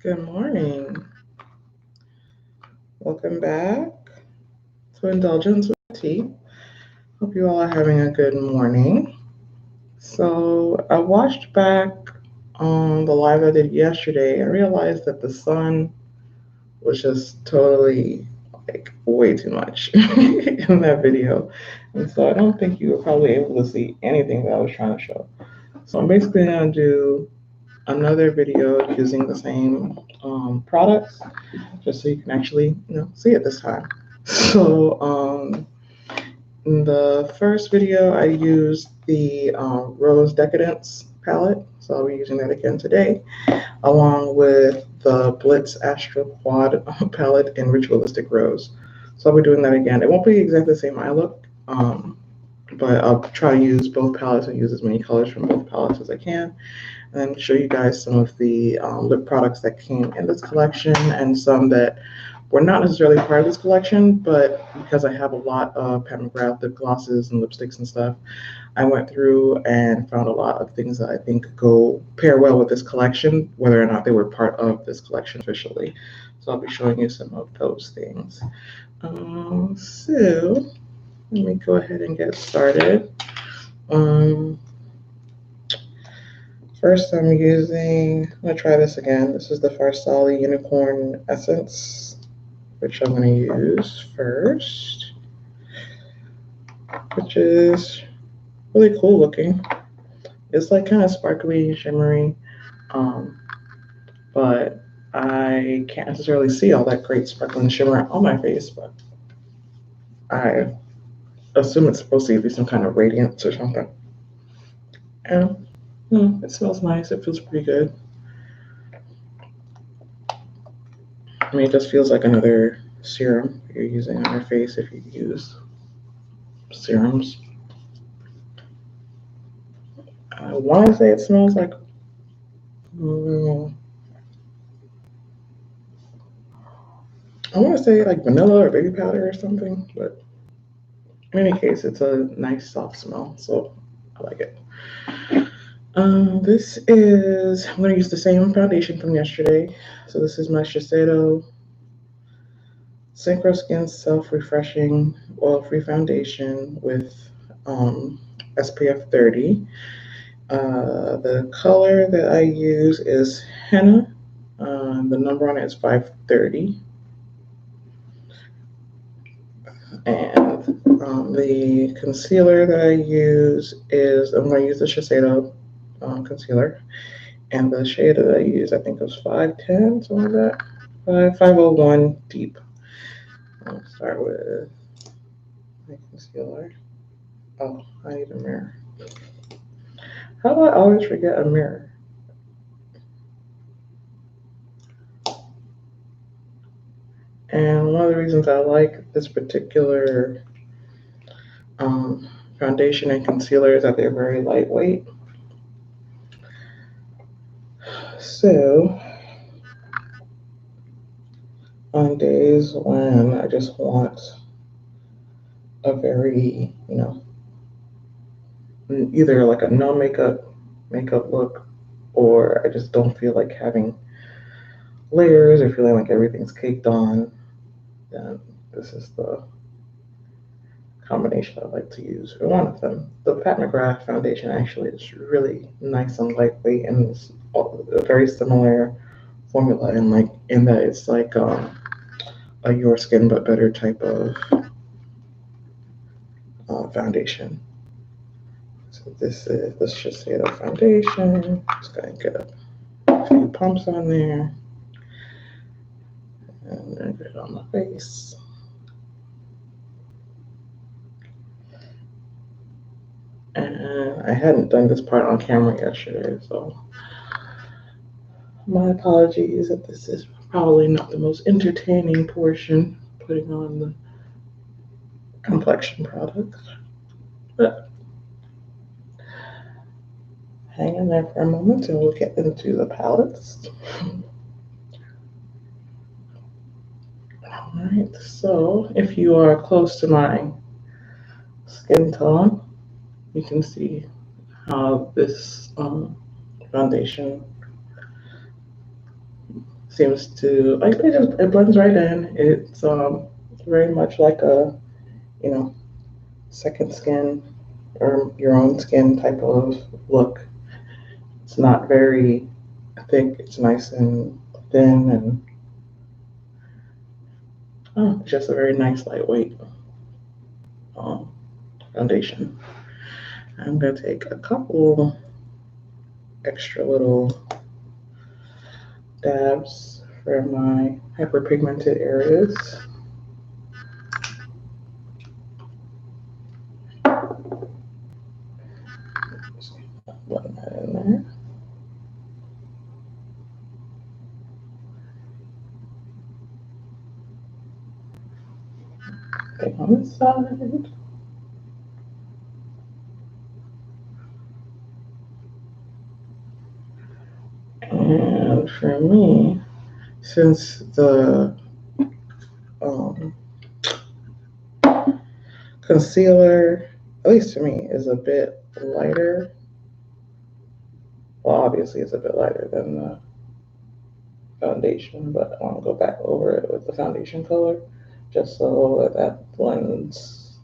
Good morning. Welcome back to Indulgence with Tea. Hope you all are having a good morning. So, I watched back on the live I did yesterday and realized that the sun was just totally like way too much in that video. And so, I don't think you were probably able to see anything that I was trying to show. So, I'm basically going to do another video using the same products just so you can actually see it this time. So in the first video I used the Rose Decadence palette, so I'll be using that again today, along with the Blitz Astral Quad palette in Ritualistic Rose. So I'll be doing that again. It won't be exactly the same eye look, but I'll try to use both palettes and use as many colors from both palettes as I can, and show you guys some of the lip products that came in this collection and some that were not necessarily part of this collection, but because I have a lot of Pat McGrath lip glosses and lipsticks and stuff, I went through and found a lot of things that I think go pair well with this collection, whether or not they were part of this collection officially. So I'll be showing you some of those things. So let me go ahead and get started. First I'm going to try this again. This is the Farsali Unicorn Essence, which I'm going to use first, which is really cool looking. It's like kind of sparkly, shimmery, but I can't necessarily see all that great sparkling shimmer on my face, but I assume it's supposed to be some kind of radiance or something. And it smells nice. It feels pretty good. I mean, it just feels like another serum you're using on your face if you use serums. I want to say it smells like I want to say like vanilla or baby powder or something, but in any case, it's a nice soft smell, so I like it. I'm going to use the same foundation from yesterday. So this is my Shiseido Synchro Skin Self-Refreshing Oil-Free Foundation with SPF 30. The color that I use is Henna. The number on it is 530. And the concealer that I use is, I'm going to use the Shiseido concealer. And the shade that I use, I think it was 510, something like that. 501 Deep. I'll start with my concealer. Oh, I need a mirror. How do I always forget a mirror? And one of the reasons I like this particular foundation and concealer is that they're very lightweight. So, on days when I just want a very, either like a no makeup look, or I just don't feel like having layers or feeling like everything's caked on, then this is the combination I like to use, or one of them. The Pat McGrath foundation actually is really nice and lightweight, and it's a very similar formula in that it's like a Your Skin But Better type of foundation. So this is the Shiseido foundation. Just gonna get a few pumps on there, and then get it on my face. And I hadn't done this part on camera yesterday, so my apologies if this is probably not the most entertaining portion, putting on the complexion products. But hang in there for a moment and we'll get into the palettes. Alright, so if you are close to my skin tone, you can see how this foundation seems to like it blends right in. It's very much like a, you know, second skin or your own skin type of look. It's not very thick. It's nice and thin, and just a very nice lightweight um, foundation. I'm gonna take a couple extra little dabs for my hyperpigmented areas. Just blend that in there. Okay, on this side. And for me, since the um, concealer, at least to me, is a bit lighter. Well, obviously it's a bit lighter than the foundation, but I want to go back over it with the foundation color just so that blends.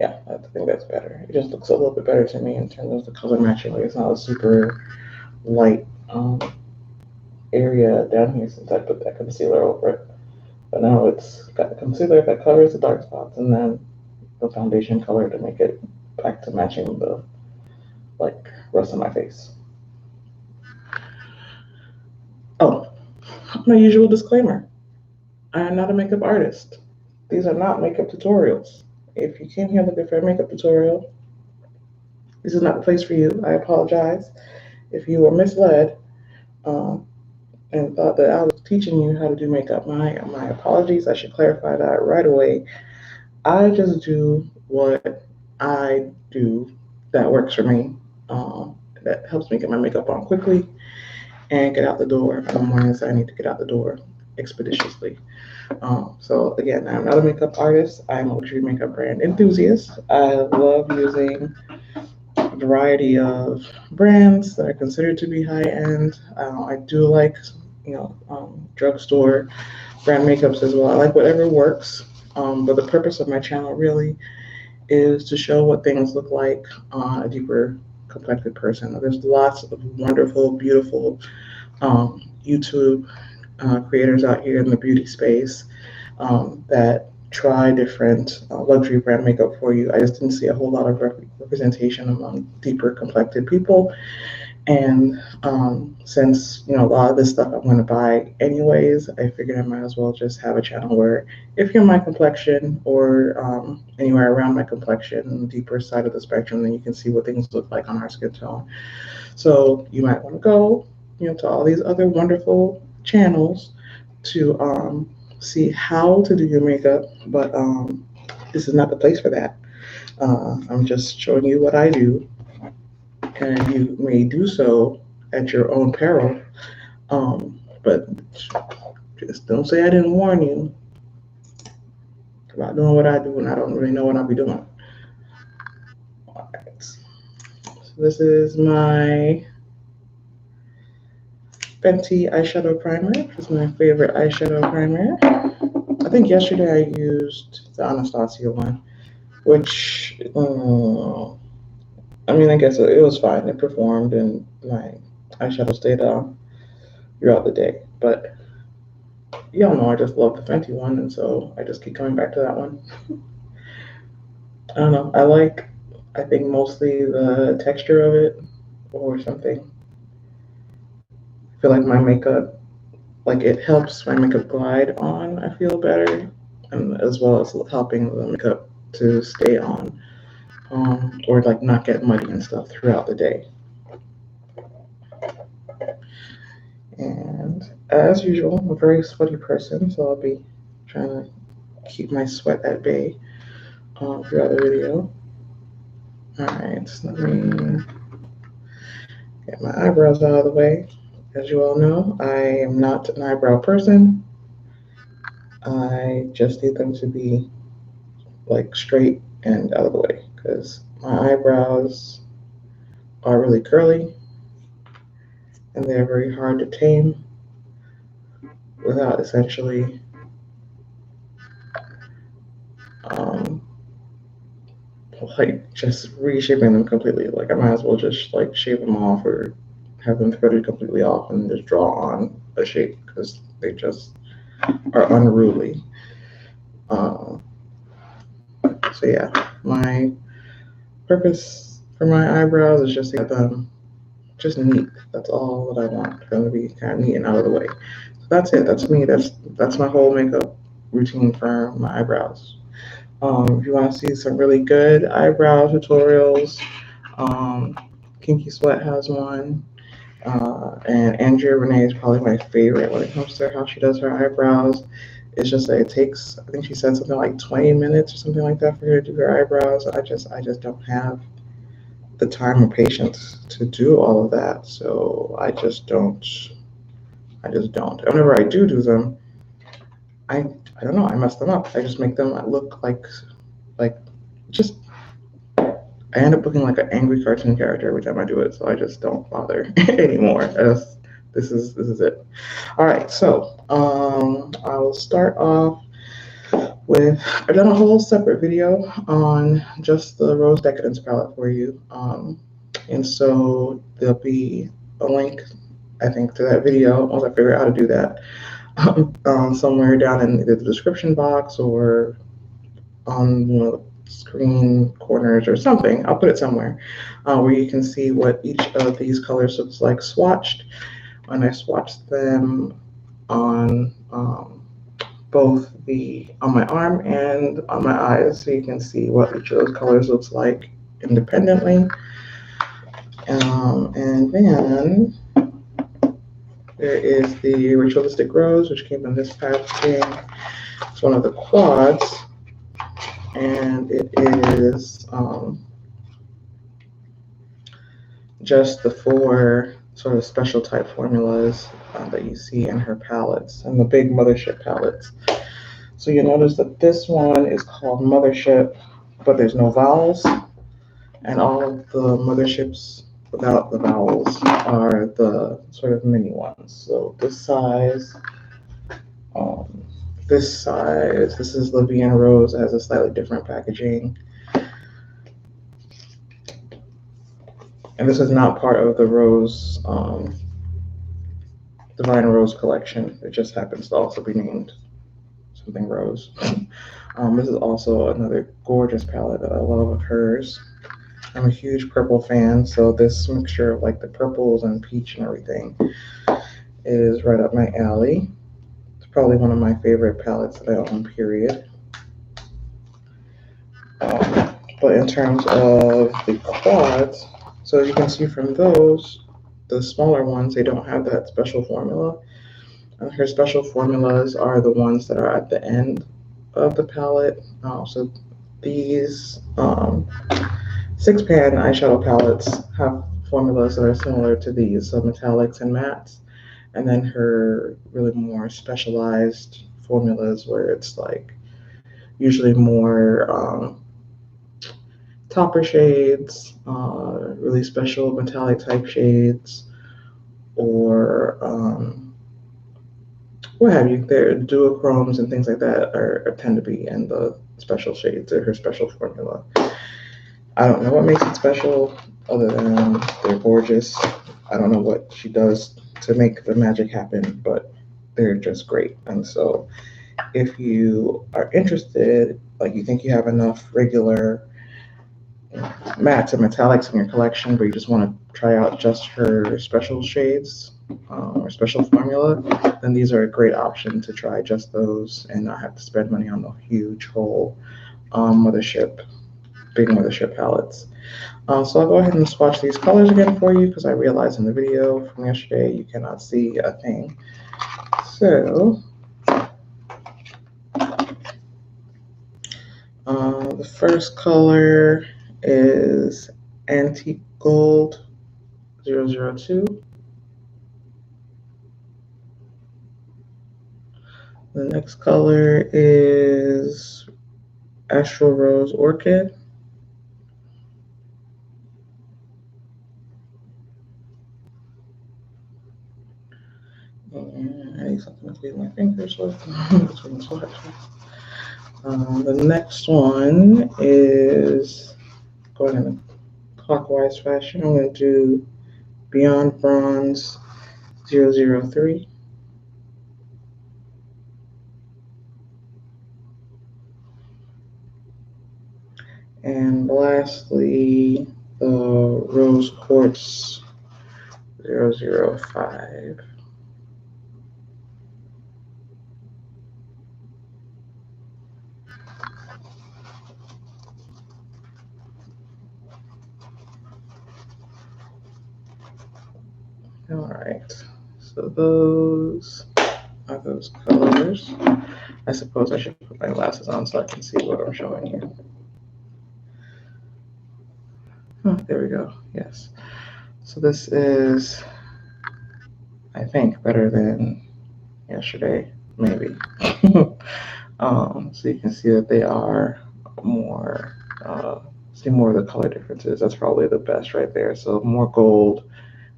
Yeah, I think that's better. It just looks a little bit better to me in terms of the color matching. Like it's not a super light area down here since I put that concealer over it. But now it's got the concealer that covers the dark spots and then the foundation color to make it back to matching the like rest of my face. Oh, my usual disclaimer. I am not a makeup artist. These are not makeup tutorials. If you came here looking for a makeup tutorial, this is not the place for you. I apologize. If you were misled and thought that I was teaching you how to do makeup, my apologies. I should clarify that right away. I just do what I do that works for me. That helps me get my makeup on quickly and get out the door on the mornings I need to get out the door expeditiously. So again, I'm not a makeup artist. I'm a luxury makeup brand enthusiast. I love using a variety of brands that are considered to be high end. I do like, drugstore brand makeups as well. I like whatever works. But the purpose of my channel really is to show what things look like on a deeper complected person. There's lots of wonderful, beautiful YouTube creators out here in the beauty space that try different luxury brand makeup for you. I just didn't see a whole lot of representation among deeper complected people. And since a lot of this stuff I'm going to buy anyways, I figured I might as well just have a channel where if you're my complexion or anywhere around my complexion, on the deeper side of the spectrum, then you can see what things look like on our skin tone. So you might want to go, to all these other wonderful channels to see how to do your makeup, but this is not the place for that. I'm just showing you what I do, and you may do so at your own peril. But just don't say I didn't warn you about doing what I do, and I don't really know what I'll be doing. All right. So this is my Fenty eyeshadow primer. This is my favorite eyeshadow primer. I think yesterday I used the Anastasia one, which, I guess it was fine. It performed, and my eyeshadow stayed on throughout the day. But y'all know I just love the Fenty one, and so I just keep coming back to that one. I don't know. I think mostly the texture of it or something. I feel like my makeup, like it helps my makeup glide on, I feel better, and as well as helping the makeup to stay on, or like not get muddy and stuff throughout the day. And as usual, I'm a very sweaty person, so I'll be trying to keep my sweat at bay throughout the video. All right, so let me get my eyebrows out of the way. As you all know, I am not an eyebrow person. I just need them to be like straight and out of the way because my eyebrows are really curly and they're very hard to tame. without essentially like just reshaping them completely. Like I might as well just like shave them off or have them threaded completely off and just draw on a shape because they just are unruly. Um, so yeah, my purpose for my eyebrows is just to get them just neat. That's all that I want, for them to be kind of neat and out of the way. So that's it. That's me. That's my whole makeup routine for my eyebrows. If you want to see some really good eyebrow tutorials, um, Kinky Sweat has one. And Andrea Renee is probably my favorite when it comes to how she does her eyebrows. It's just that it takes, I think she said something like 20 minutes or something like that for her to do her eyebrows. I just don't have the time or patience to do all of that. So I just don't. And whenever I do them, I don't know, I mess them up. I just make them look like just I end up looking like an angry cartoon character every time I do it, so I just don't bother anymore. This is it. All right, so I will start off with I've done a whole separate video on just the Rose Decadence palette for you, and so there'll be a link I think to that video once I figure out how to do that somewhere down in either the description box or on screen corners or something. I'll put it somewhere where you can see what each of these colors looks like swatched. And I swatched them on both on my arm and on my eyes, so you can see what each of those colors looks like independently. And then there is the Ritualistic Rose, which came in this packaging. It's one of the quads, and it is just the 4 sort of special type formulas that you see in her palettes and the big mothership palettes. So you'll notice that this one is called Mothership, but there's no vowels, and all of the motherships without the vowels are the sort of mini ones. So um, this is Libby and Rose. It has a slightly different packaging. And this is not part of the Rose, Divine Rose collection. It just happens to also be named something Rose. This is also another gorgeous palette that I love of hers. I'm a huge purple fan, so this mixture of like the purples and peach and everything is right up my alley. It's probably one of my favorite palettes that I own, period. But in terms of the quads, so as you can see from those, the smaller ones, they don't have that special formula. Her special formulas are the ones that are at the end of the palette. So these 6-pan eyeshadow palettes have formulas that are similar to these, so metallics and mattes. And then her really more specialized formulas where it's like usually more topper shades, really special metallic type shades, or what have you. Their duochromes and things like that tend to be in the special shades or her special formula. I don't know what makes it special other than they're gorgeous. I don't know what she does to make the magic happen, but they're just great. And so if you are interested, like you think you have enough regular mattes and metallics in your collection, but you just want to try out just her special shades or special formula, then these are a great option to try just those and not have to spend money on the huge whole big mothership palettes. So I'll go ahead and swatch these colors again for you because I realized in the video from yesterday you cannot see a thing. So the first color is Antique Gold 002. The next color is Astral Rose Orchid. And I need something to clean my fingers with between swatches. The next one is going in a clockwise fashion. I'm going to do Beyond Bronze 003. And lastly, the Rose Quartz 005. All right, so those are those colors. I suppose I should put my glasses on so I can see what I'm showing you. Oh, there we go, yes. So this is, I think, better than yesterday, maybe. So you can see that they are more, see more of the color differences. That's probably the best right there. So more gold,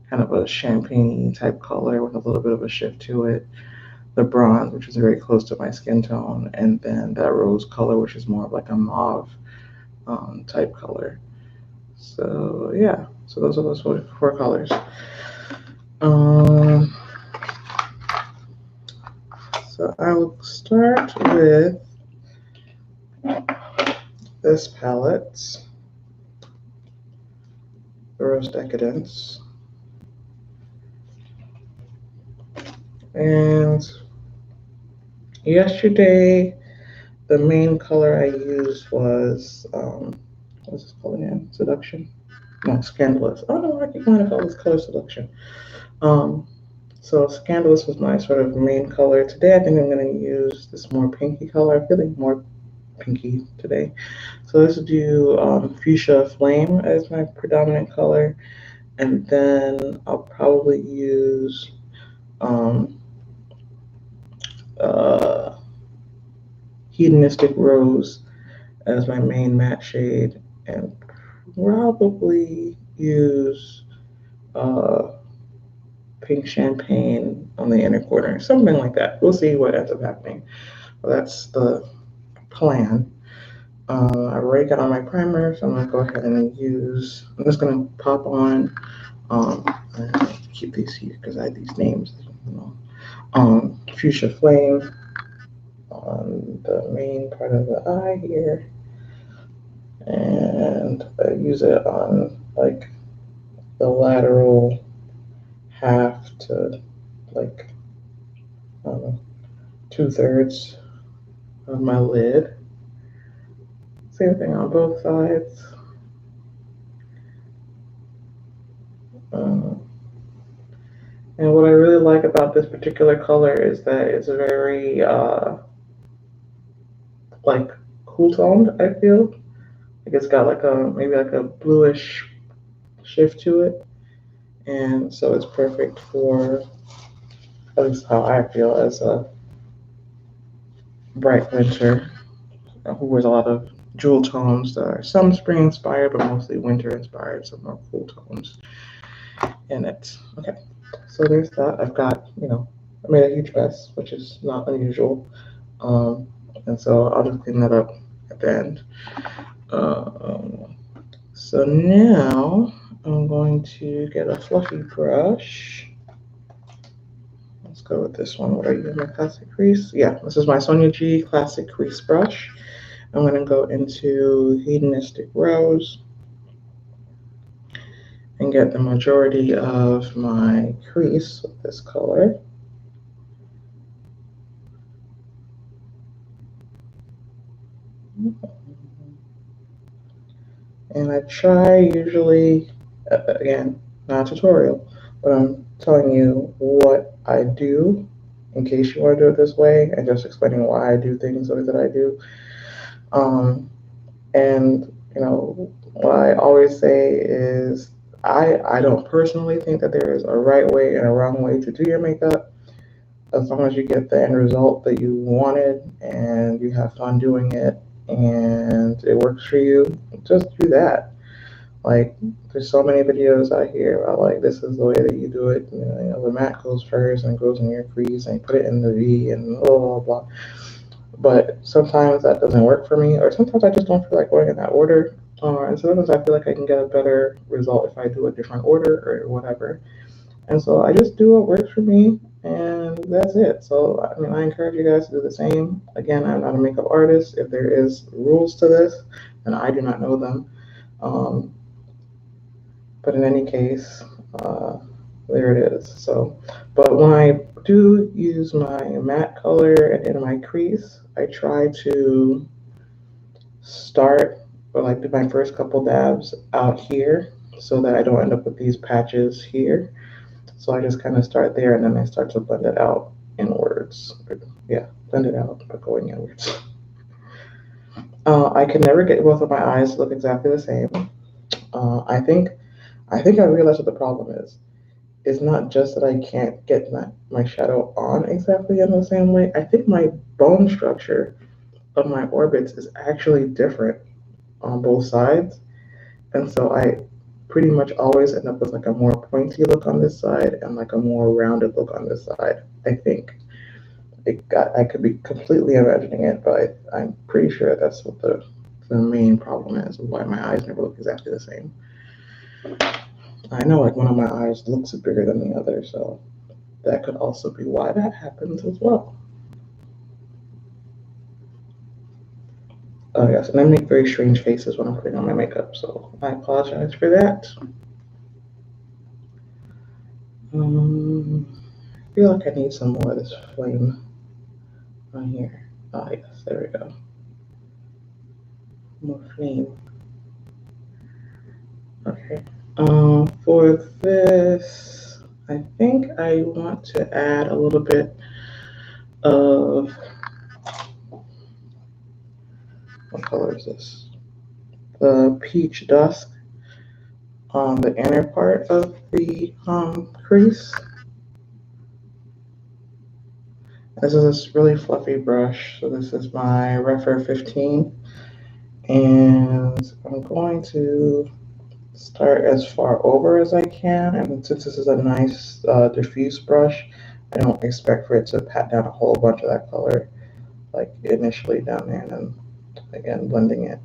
kind of a champagne type color with a little bit of a shift to it. The bronze, which is very close to my skin tone, and then that rose color, which is more of like a mauve type color. So yeah, so those are those four colors. So I will start with this palette, the Rose Decadence. And yesterday, the main color I used was, what's this color again? Seduction? No, Scandalous. I don't know why I keep wanting to call this color Seduction. So Scandalous was my sort of main color. Today I think I'm going to use this more pinky color. I'm feeling more pinky today. So let's do Fuchsia Flame as my predominant color. And then I'll probably use uh, Hedonistic Rose as my main matte shade. And probably use Pink Champagne on the inner corner. Something like that. We'll see what ends up happening. Well, that's the plan. I already got on my primer, so I'm going to go ahead and use, I'm just going to pop on, keep these here because I had these names, Fuchsia Flame on the main part of the eye here, and I use it on like the lateral half to like, I don't know, 2/3 of my lid. Same thing on both sides. And what I really like about this particular color is that it's very like cool toned, I feel. Like it's got like a maybe like a bluish shift to it. And so it's perfect for, at least how I feel, as a bright winter who wears a lot of jewel tones that are some spring inspired, but mostly winter inspired, some more cool tones in it. Okay, so there's that. I've got, I made a huge mess, which is not unusual. And so I'll just clean that up at the end. So now I'm going to get a fluffy brush. Let's go with this one. What are you, my classic crease? Yeah, this is my Sonia G classic crease brush. I'm going to go into Hedonistic Rose and get the majority of my crease with this color. And I try usually, again, not a tutorial, but I'm telling you what I do in case you want to do it this way, and just explaining why I do things the way that I do. And what I always say is I don't personally think that there is a right way and a wrong way to do your makeup. As long as you get the end result that you wanted and you have fun doing it and it works for you, just do that. Like, there's so many videos out here about like this is the way that you do it. You know, the matte goes first and goes in your crease and you put it in the V and blah blah blah. But sometimes that doesn't work for me, or sometimes I just don't feel like going in that order. And sometimes I feel like I can get a better result if I do a different order or whatever. And so I just do what works for me, and that's it. So, I mean, I encourage you guys to do the same. Again, I'm not a makeup artist. If there is rules to this, then I do not know them. Um, but in any case, there it is. So, but when I do use my matte color and in my crease, I try to start or like do my first couple dabs out here so that I don't end up with these patches here. So I just kind of start there and then I start to blend it out inwards. Yeah, blend it out by going inwards. I can never get both of my eyes to look exactly the same. I think I realized what the problem is. It's not just that I can't get my shadow on exactly in the same way. I think my bone structure of my orbits is actually different on both sides. And so I pretty much always end up with like a more pointy look on this side and like a more rounded look on this side, I think. I could be completely imagining it, but I'm pretty sure that's what the main problem is, why my eyes never look exactly the same. I know like one of my eyes looks bigger than the other, so that could also be why that happens as well. Oh yes, and I make very strange faces when I'm putting on my makeup, so I apologize for that. I feel like I need some more of this flame on here. Oh yes, there we go. More flame. Okay. For this, I think I want to add a little bit of, what color is this? The peach dusk on the inner part of the crease. This is this really fluffy brush. So this is my Refer 15. And I'm going to start as far over as I can. And since this is a nice diffuse brush, I don't expect for it to pat down a whole bunch of that color like initially down there, and then again blending it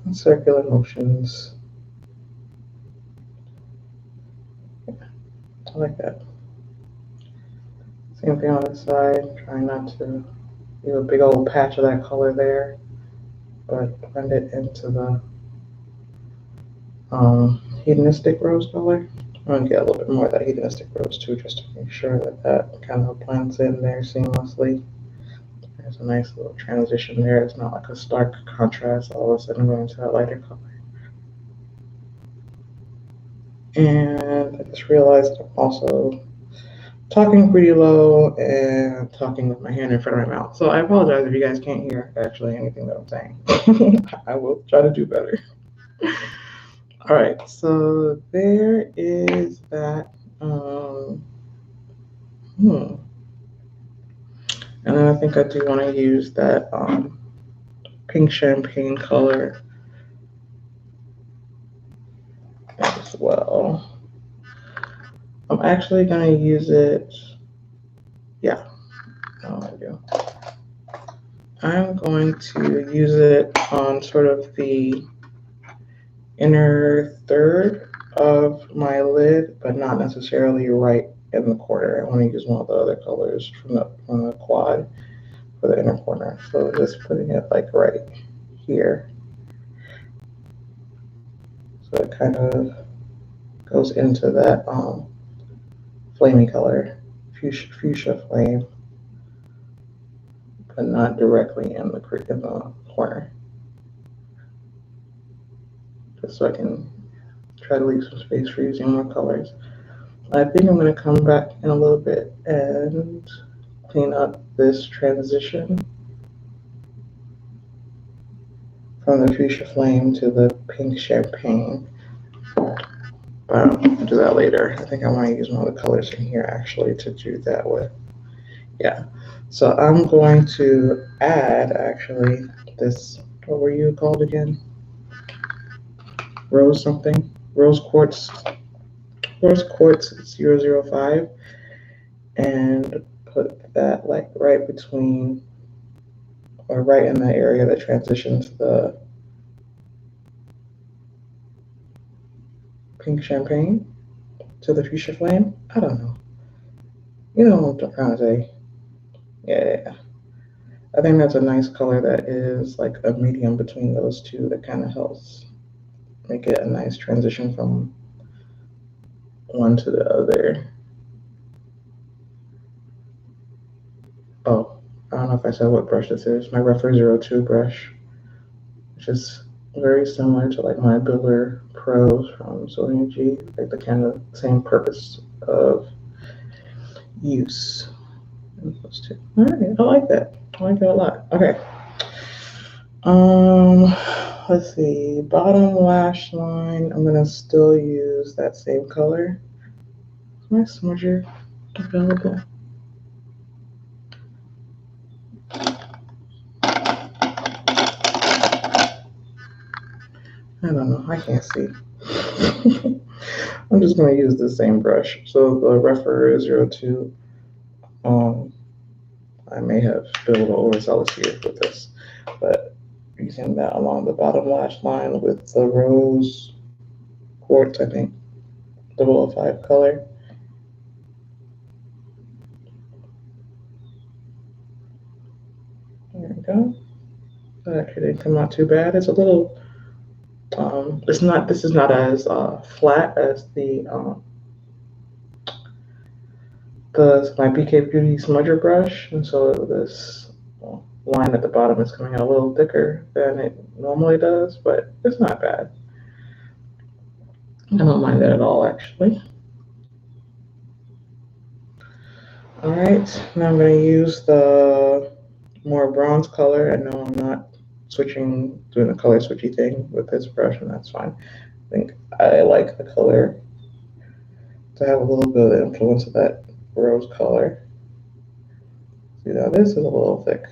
in circular motions. Yeah, I like that. Same thing on this side, trying not to leave a big old patch of that color there, but blend it into the hedonistic rose color. I'm going to get a little bit more of that hedonistic rose too, just to make sure that that kind of blends in there seamlessly. There's a nice little transition there. It's not like a stark contrast all of a sudden going to a lighter color. And I just realized I'm also talking pretty low and talking with my hand in front of my mouth. So I apologize if you guys can't hear actually anything that I'm saying. I will try to do better. All right, so there is that. And then I think I do want to use that pink champagne color as well. I'm actually going to use it. Yeah, I do. I'm going to use it on sort of the inner third of my lid, but not necessarily right in the corner. I want to use one of the other colors from the quad for the inner corner. So just putting it like right here. So it kind of goes into that flamey color, fuchsia flame, but not directly in the corner. Just so I can try to leave some space for using more colors. I think I'm going to come back in a little bit and clean up this transition from the fuchsia flame to the pink champagne. But I'll do that later. I think I want to use one of the colors in here actually to do that with. Yeah. So I'm going to add actually this, what were you called again? rose something, rose quartz 005, and put that like right between or right in the area that transitions the pink champagne to the fuchsia flame. I don't know. You know what I'm trying to say. Yeah. I think that's a nice color that is like a medium between those two that kind of helps make it a nice transition from one to the other. Oh, I don't know if I said what brush this is. My Rougher 02 brush, which is very similar to like my Builder Pros from Sony G, like the kind of same purpose of use. Those two. All right, I like that. I like that a lot. Okay. Let's see. Bottom lash line. I'm gonna still use that same color. Is my smudger available? I don't know. I can't see. I'm just gonna use the same brush. So the Rougher 02. I may have spilled overzealous here with this, but using that along the bottom lash line with the rose quartz, I think, 005 color. There we go. That actually didn't come out too bad. It's a little, this is not as flat as my BK Beauty smudger brush, and so this line at the bottom is coming out a little thicker than it normally does, but it's not bad. I don't mind that at all, actually. All right, now I'm going to use the more bronze color. I know I'm not doing a color switchy thing with this brush, and that's fine. I think I like the color to have a little bit of influence of that rose color. See, now this is a little thick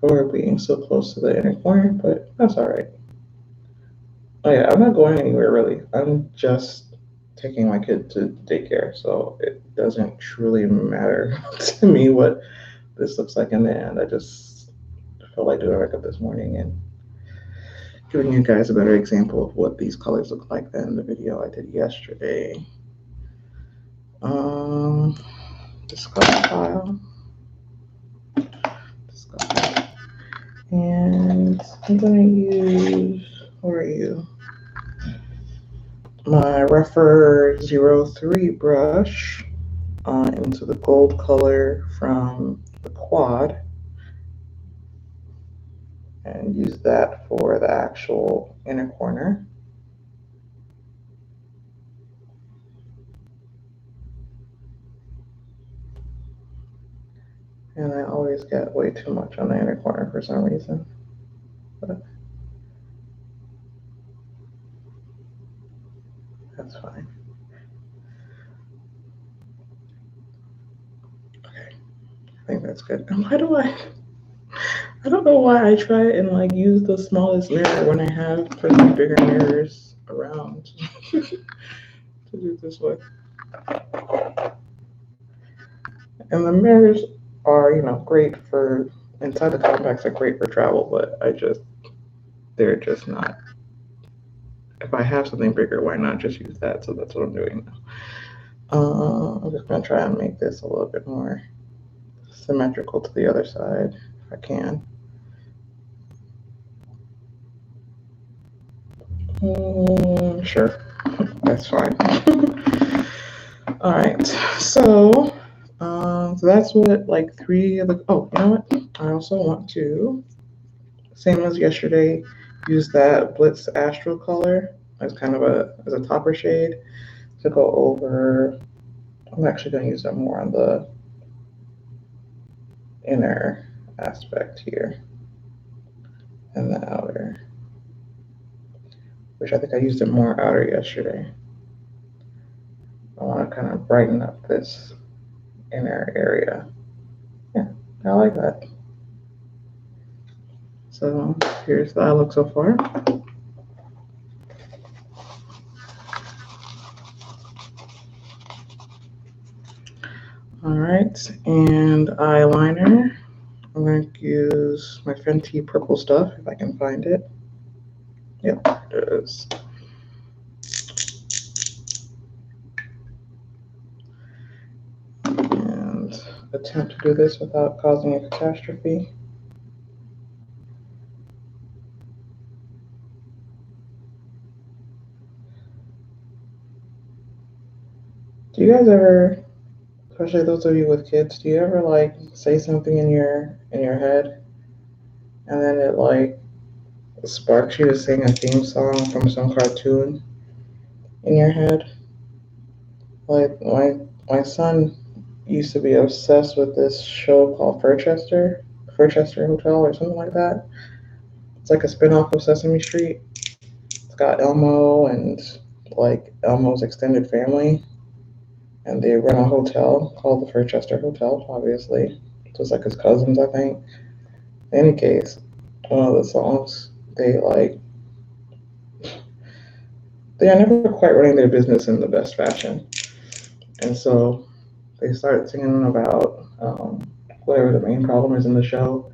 for being so close to the inner corner, but that's all right. Oh yeah, I'm not going anywhere really. I'm just taking my kid to daycare, so it doesn't truly matter to me what this looks like in the end. I just felt like doing a makeup this morning and giving you guys a better example of what these colors look like than the video I did yesterday. Discuss file. And I'm gonna use, where are you? My Rougher 03 brush into the gold color from the quad and use that for the actual inner corner. And I always get way too much on the inner corner for some reason. But that's fine. Okay, I think that's good. And why do I don't know why I try and like use the smallest mirror when I have pretty bigger mirrors around to do this with. And the mirrors are, great for, inside the compacts are great for travel, but they're just not. If I have something bigger, why not just use that? So that's what I'm doing now. I'm just gonna try and make this a little bit more symmetrical to the other side, if I can. Sure, that's fine. All right, so that's what like 3 of the, oh, you know what? I also want to, same as yesterday, use that Blitz Astral color as kind of as a topper shade to go over. I'm actually going to use it more on the inner aspect here and the outer, which I think I used it more outer yesterday. I want to kind of brighten up this inner area. Yeah, I like that. So here's the eye look so far. All right, and eyeliner. I'm going to use my Fenty purple stuff if I can find it. Yep, it is. And attempt to do this without causing a catastrophe. Do you guys ever, especially those of you with kids, do you ever like say something in your head and then it like sparks you to sing a theme song from some cartoon in your head? Like my son used to be obsessed with this show called Furchester Hotel or something like that. It's like a spin-off of Sesame Street. It's got Elmo and like Elmo's extended family, and they run a hotel called the Furchester Hotel, obviously. Just like his cousins, I think. In any case, one of the songs, they are never quite running their business in the best fashion. And so they start singing about whatever the main problem is in the show,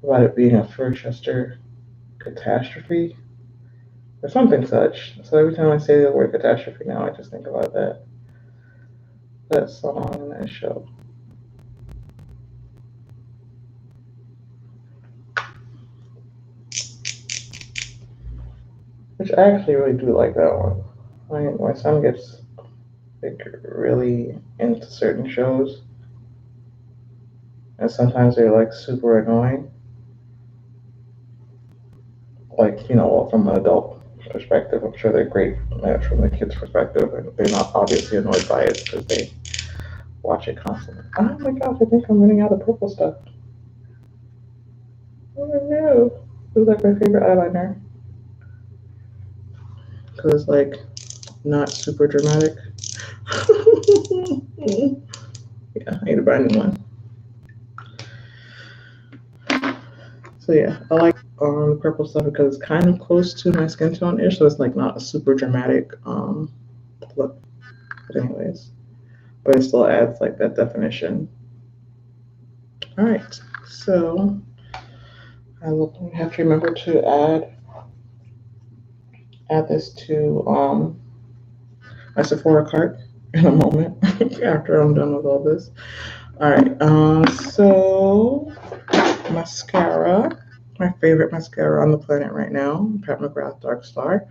about it being a Furchester catastrophe or something such. So every time I say the word catastrophe now, I just think about that song and that show. Which I actually really do like that one. My son gets like really into certain shows, and sometimes they're like super annoying. Like, well, from an adult perspective, I'm sure they're great from the kid's perspective, and they're not obviously annoyed by it because they watch it constantly. Oh my gosh, I think I'm running out of purple stuff. Oh no. This is like my favorite eyeliner. Because it's like not super dramatic. Yeah, I need to buy a new one. So yeah, I like the purple stuff because it's kind of close to my skin tone-ish, so it's like not a super dramatic look. But anyways, but it still adds like that definition. All right, so I will have to remember to add this to my Sephora cart in a moment after I'm done with all this. All right, so mascara, my favorite mascara on the planet right now, Pat McGrath Dark Star.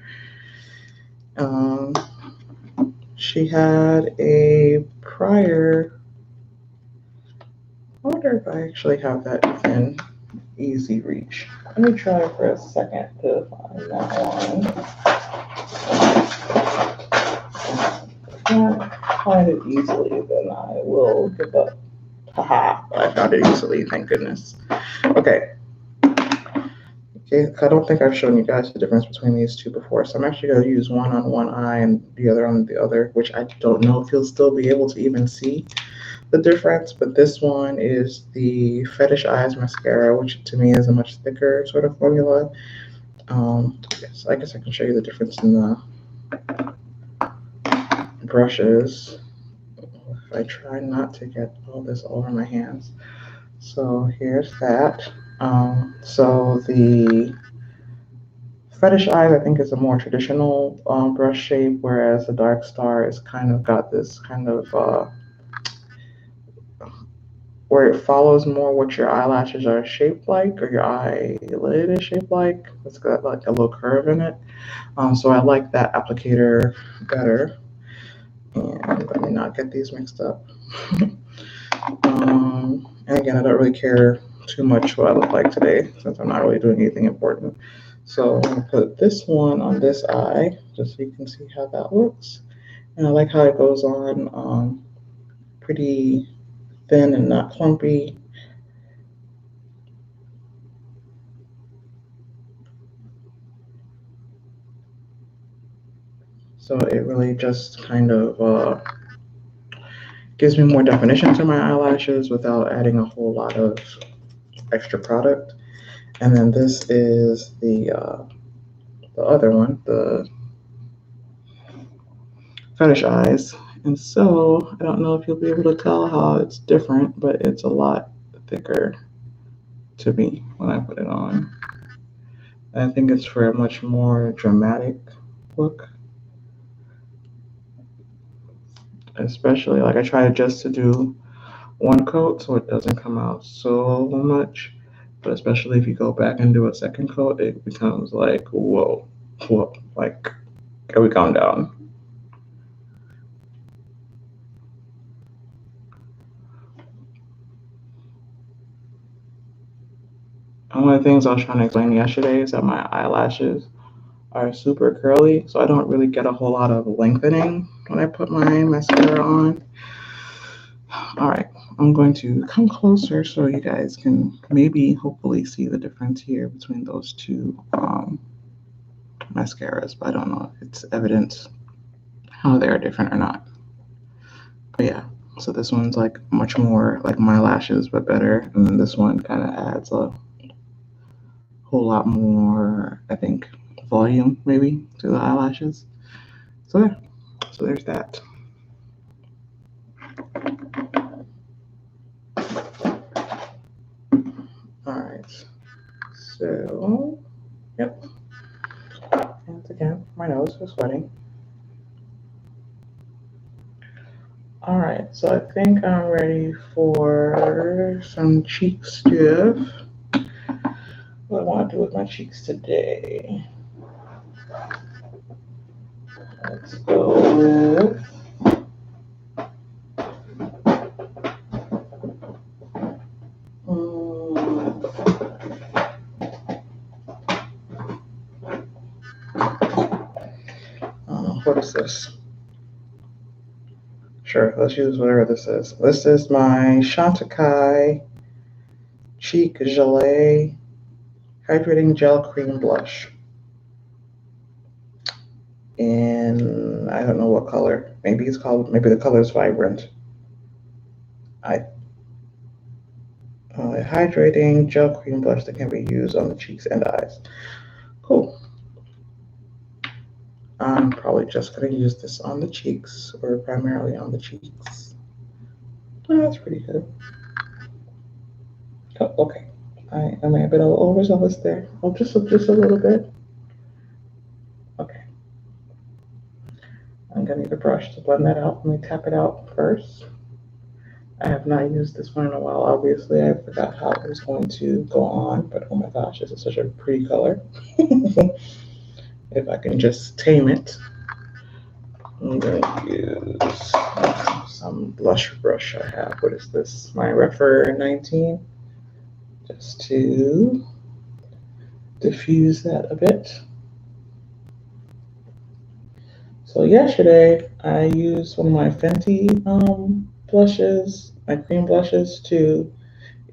She had a prior, I wonder if I actually have that within easy reach. Let me try for a second to find that one. If I can't find it easily, then I will give up. Haha, I found it easily, thank goodness. Okay, I don't think I've shown you guys the difference between these two before, so I'm actually going to use one on one eye and the other on the other, which I don't know if you'll still be able to even see the difference, but this one is the Fetish Eyes mascara, which to me is a much thicker sort of formula. Yes, I guess I can show you the difference in the brushes. I try not to get all this over my hands. So here's that. So the Fetish Eyes, I think, is a more traditional brush shape, whereas the Dark Star is kind of got this kind of where it follows more what your eyelashes are shaped like, or your eyelid is shaped like. It's got like a little curve in it. So I like that applicator better. And let me not get these mixed up. And again, I don't really care too much what I look like today since I'm not really doing anything important. So I'm going to put this one on this eye just so you can see how that looks. And I like how it goes on pretty thin and not clumpy. So it really just kind of gives me more definition to my eyelashes without adding a whole lot of extra product. And then this is the other one, the Fetish Eyes, And so I don't know if you'll be able to tell how it's different, but it's a lot thicker to me when I put it on. I think it's for a much more dramatic look. Especially like I try just to do one coat so it doesn't come out so much. But especially if you go back and do a second coat, it becomes like, whoa, like, can we calm down? And one of the things I was trying to explain yesterday is that my eyelashes are super curly, so I don't really get a whole lot of lengthening when I put my mascara on. All right, I'm going to come closer so you guys can maybe hopefully see the difference here between those two mascaras, but I don't know if it's evident how they're different or not. But yeah, so this one's like much more like my lashes, but better, and then this one kind of adds a whole lot more, I think, volume maybe to the eyelashes. So yeah, so there's that. All right, so yep, once again, my nose is sweating. All right, so I think I'm ready for some cheek stuff. What I want to do with my cheeks today. Let's go with what is this? Sure, let's use whatever this is. This is my Chantecaille Cheek Gelée Hydrating Gel Cream Blush. And I don't know what color. Maybe the color is Vibrant. A hydrating gel cream blush that can be used on the cheeks and eyes. Cool. I'm probably just going to use this on the cheeks, or primarily on the cheeks. Oh, that's pretty good. Oh, okay. I may have been a little overzealous there. Oh, just a little bit. Okay. I'm going to need a brush to blend that out. Let me tap it out first. I have not used this one in a while. Obviously, I forgot how it was going to go on, but oh my gosh, this is such a pretty color. If I can just tame it, I'm going to use some blush brush I have. What is this? My Refer 19, just to diffuse that a bit. So yesterday, I used one of my Fenty blushes, my cream blushes, to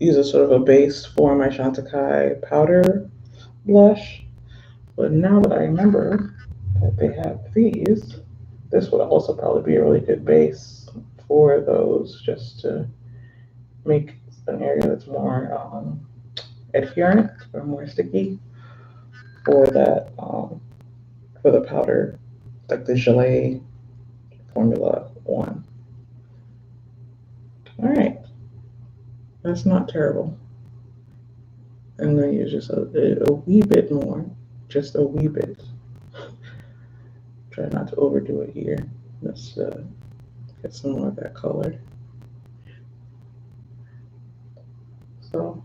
use a sort of a base for my Chantecaille powder blush. But now that I remember that they have these, this would also probably be a really good base for those, just to make an area that's more adherent or more sticky for that, for the powder, like the Gelée Formula 1. All right, that's not terrible. I'm going to use just a wee bit more, just a wee bit. Try not to overdo it here. Let's get some more of that color. So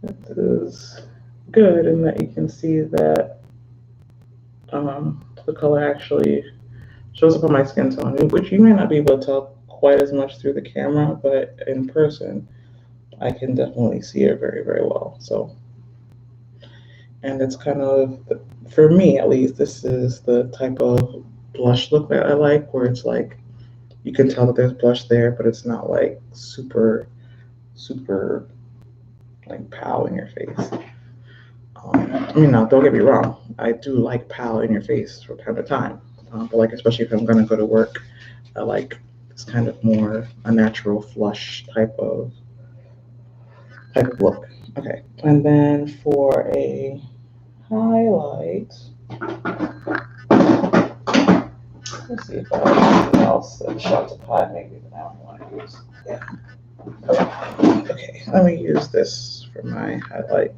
that is good in that you can see that the color actually shows up on my skin tone, which you may not be able to tell quite as much through the camera, but in person, I can definitely see it very, very well. So, and it's kind of, for me at least, this is the type of blush look that I like, where it's like, you can tell that there's blush there, but it's not like super like pow in your face. I mean, now don't get me wrong, I do like pow in your face from time to time, but like especially if I'm gonna go to work, I like this kind of more a natural flush type of look. Okay, and then for a highlight, Let's see if I have anything else. A shot to pot maybe that I don't want to use. Yeah. Okay, let me use this for my highlight.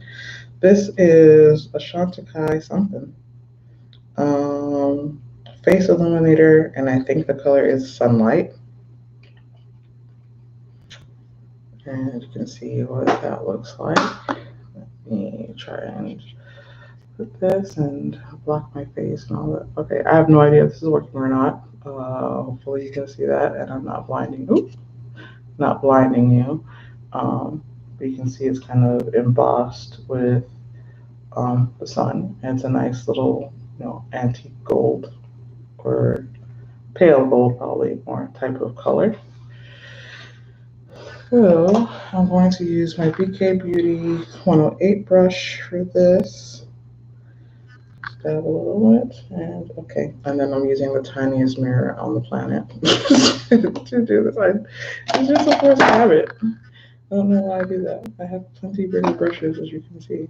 This is a Chantecaille something. Face illuminator, and I think the color is Sunlight. And you can see what that looks like. Let me try and put this and block my face and all that. Okay, I have no idea if this is working or not. Hopefully you can see that, and I'm not blinding. Oops, not blinding you. But you can see it's kind of embossed with the sun, and it's a nice little, antique gold or pale gold, probably more type of color. So I'm going to use my BK Beauty 108 brush for this. Dab a little bit, and okay. And then I'm using the tiniest mirror on the planet to do this. It's just a forced habit. I don't know why I do that. I have plenty bigger brushes, as you can see.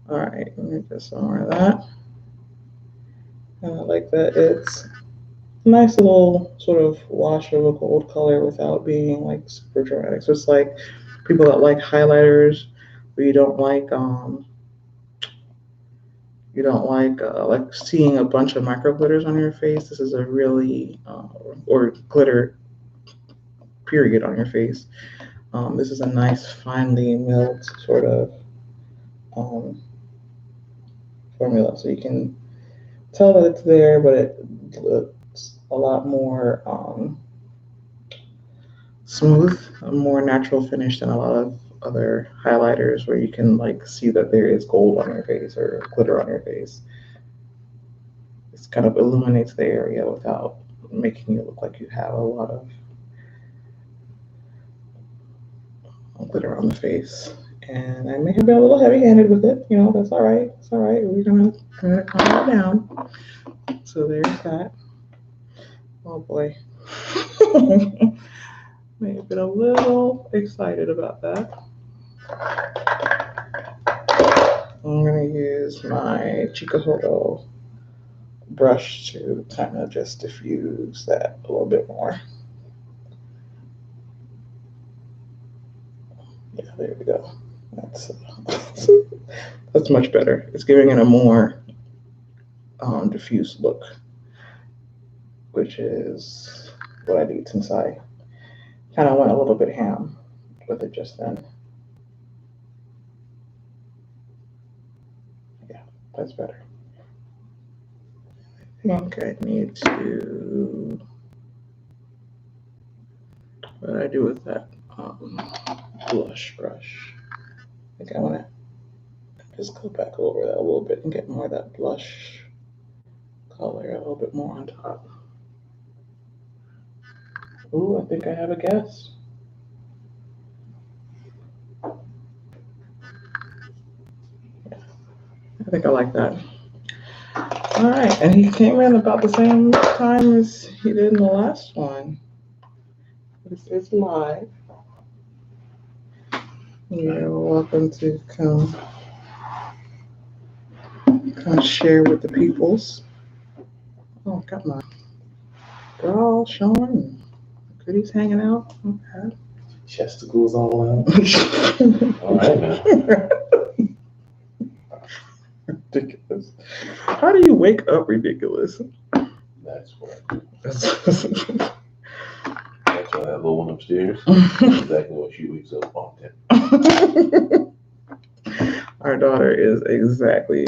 All right, let me get some more of that. And I like that it's a nice little sort of wash of a gold color without being like super dramatic. So it's like people that like highlighters, but you don't like seeing a bunch of micro glitters on your face. This is a really or glitter period on your face. This is a nice finely milled sort of formula, so you can tell that it's there, but it looks a lot more smooth, a more natural finish than a lot of other highlighters where you can like see that there is gold on your face or glitter on your face. This kind of illuminates the area without making you look like you have a lot of glitter on the face. And I may have been a little heavy-handed with it, that's all right. It's all right. We're gonna calm it down. So there's that. Oh boy. May have been a little excited about that. I'm gonna use my Chikuhodo brush to kind of just diffuse that a little bit more. Yeah, there we go. That's much better. It's giving it a more diffuse look, which is what I need since I kind of went a little bit ham with it just then. Yeah, that's better. I think I need to, what did I do with that blush brush? I think I want to just go back over that a little bit and get more of that blush color a little bit more on top. Ooh, I think I have a guess. Yeah, I think I like that. All right, and he came in about the same time as he did in the last one. This is live. You're welcome to come share with the peoples. Oh, got my bra showing. Goodies hanging out. Okay. Chesticles all out. All right, man. Ridiculous. How do you wake up ridiculous? That's what I do. That's why that little one upstairs. Exactly what she wakes up often. Our daughter is exactly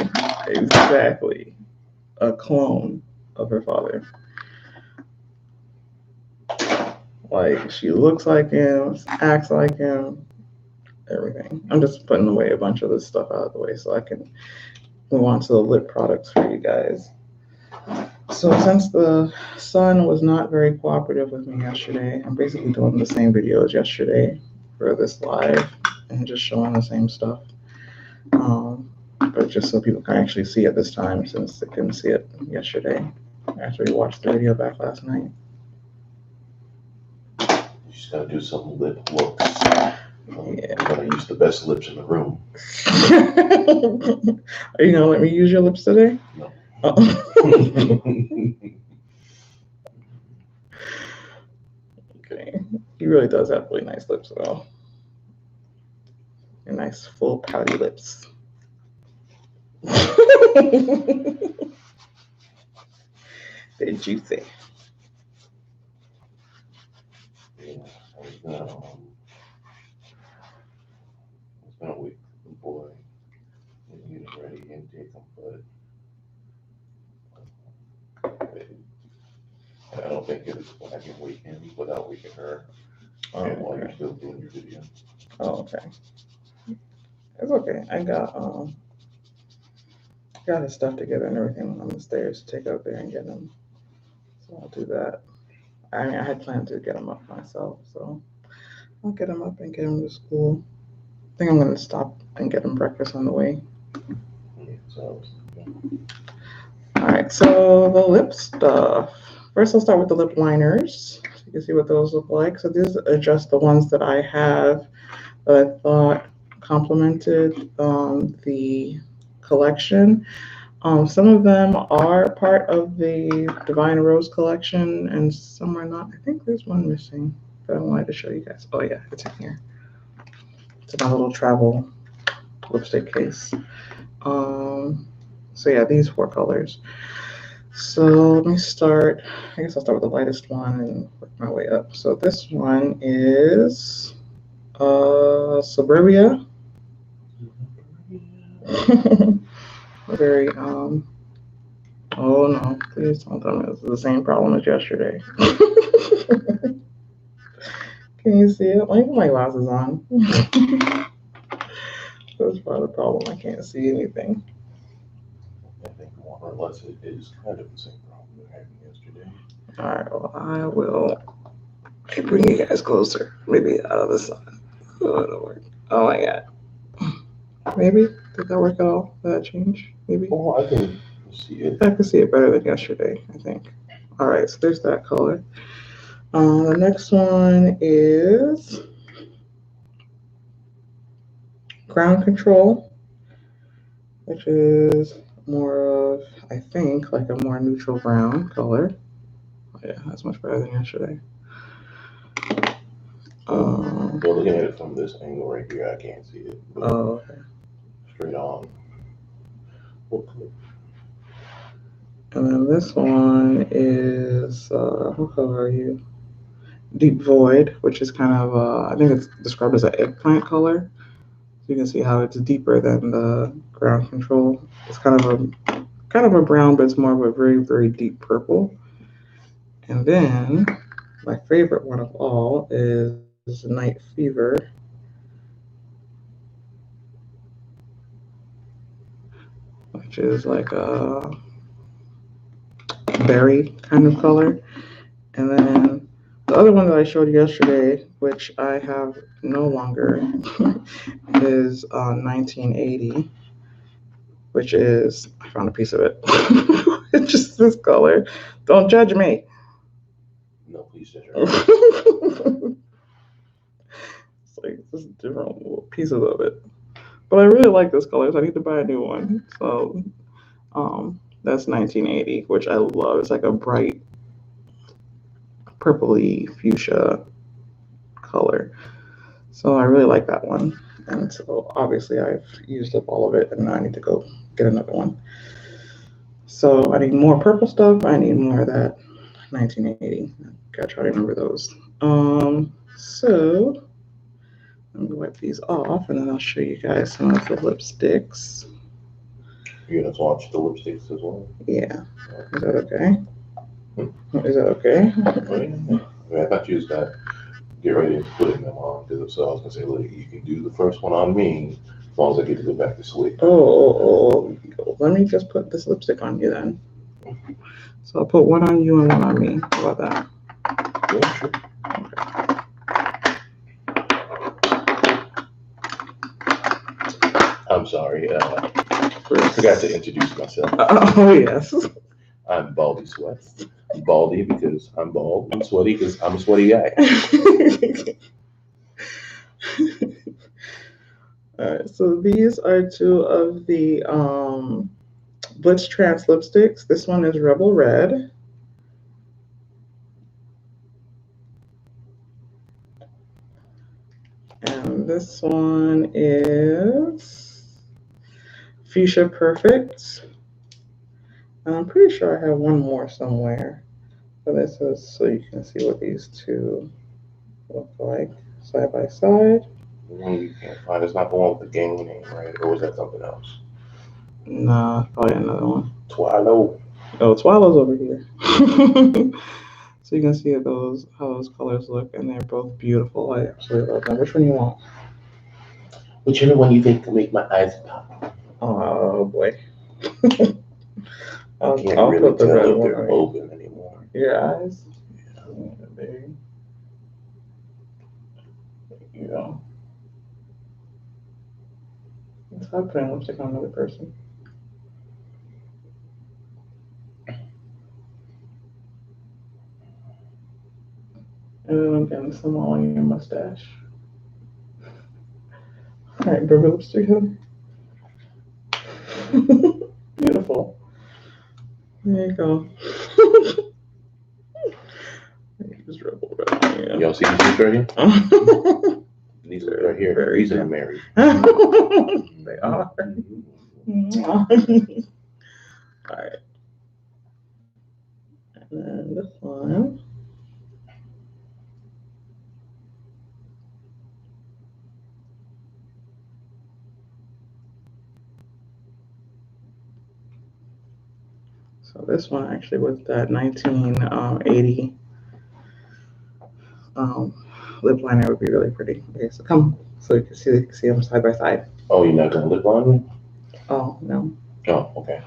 a clone of her father. Like, she looks like him, acts like him, everything. I'm just putting away a bunch of this stuff out of the way so I can move on to the lip products for you guys. So since the sun was not very cooperative with me yesterday, I'm basically doing the same video as yesterday for this live and just showing the same stuff. But just so people can actually see it this time, since they couldn't see it yesterday after we watched the video back last night. You just gotta do some lip looks. Yeah. I'm gonna use the best lips in the room. Are you gonna let me use your lips today? No. He really does have really nice lips, though. And nice, full, pouty lips. They're juicy. Yeah, it's been a week, boy, getting ready and take them, but I don't think it's when I can weekend without waking her. And while you're still doing your video. Oh, okay. It's okay. I got his stuff together and everything on the stairs to take up there and get him. So I'll do that. I mean, I had planned to get him up myself, so I'll get him up and get him to school. I think I'm gonna stop and get him breakfast on the way. Yeah, so All right, so the lip stuff. First, I'll start with the lip liners. So you can see what those look like. So these are just the ones that I have that I thought complemented the collection. Some of them are part of the Divine Rose collection, and some are not. I think there's one missing that I wanted to show you guys. Oh yeah, it's in here. It's in my little travel lipstick case. So yeah, these 4 colors. So let me start. I guess I'll start with the lightest one and work my way up. So this one is Suburbia. Very oh no, please don't tell me this is the same problem as yesterday. Can you see it? Let me put my glasses on. That's part of the problem. I can't see anything. I think more or less it is kind of the same problem we had yesterday. Alright, well, I will bring you guys closer. Maybe out of the sun. Oh, it'll work. Oh my god. Maybe? Did that work at all? Did that change? Maybe? Oh, I can see it. I can see it better than yesterday, I think. Alright, so there's that color. The next one is Ground Control, which is more of, I think, like a more neutral brown color. Oh, yeah, that's much better than yesterday. Well, looking at it from this angle right here, I can't see it. Oh, okay. Straight on. And then this one is, what color are you? Deep Void, which is kind of, I think it's described as an eggplant color. So you can see how it's deeper than the Ground Control. It's kind of a brown, but it's more of a very, very deep purple. And then my favorite one of all is Night Fever, which is like a berry kind of color. And then the other one that I showed yesterday, which I have no longer, is 1980, which is, I found a piece of it. It's just this color. Don't judge me. No, please judge her. It's like just different little pieces of it. But I really like this color, so I need to buy a new one. So that's 1980, which I love. It's like a bright purpley fuchsia color. So I really like that one. And so obviously I've used up all of it, and now I need to go get another one. So I need more purple stuff. I need more of that 1980. I gotta try to remember those. So I'm gonna wipe these off, and then I'll show you guys some of the lipsticks. You're gonna swatch the lipsticks as well? Yeah. Is that okay? Is that okay? I thought you was gonna get ready to putting them on, because if so, I was gonna say, look, you can do the first one on me as long as I get to go back to sleep. Oh. Let me just put this lipstick on you then. So I'll put one on you and one on me. How about that? Yeah, sure. Okay. I'm sorry. I forgot to introduce myself. Oh, yes. I'm Baldy Sweats. Baldy because I'm bald, and sweaty because I'm a sweaty guy. All right, so these are 2 of the Blitz Trance lipsticks. This one is Rebel Red. this one is Fuchsia Perfect. And I'm pretty sure I have one more somewhere. But this is so you can see what these two look like side by side. The one you can't find is not the one with the gang name, right? Or was that something else? Nah, probably another one. Twilo. Oh, Twiligh's over here. So you can see how those colors look, and they're both beautiful. I absolutely love them. Which one you want? Whichever one you think can make my eyes pop. Oh boy. I can't really tell if they're open anymore. Your eyes? Yeah. There you go. It's hard putting lipstick on another person. And then I'm getting some all on your mustache. All right, baby lipstick. Beautiful. There you go. Just rub over that. Yeah. Y'all see these right here? These right here. These are married. They are. All right. And then this one. So this one actually was that 1980 lip liner would be really pretty. Okay, so come so you can see them side by side. Oh, you're not gonna lip line me? Oh no. Oh, okay.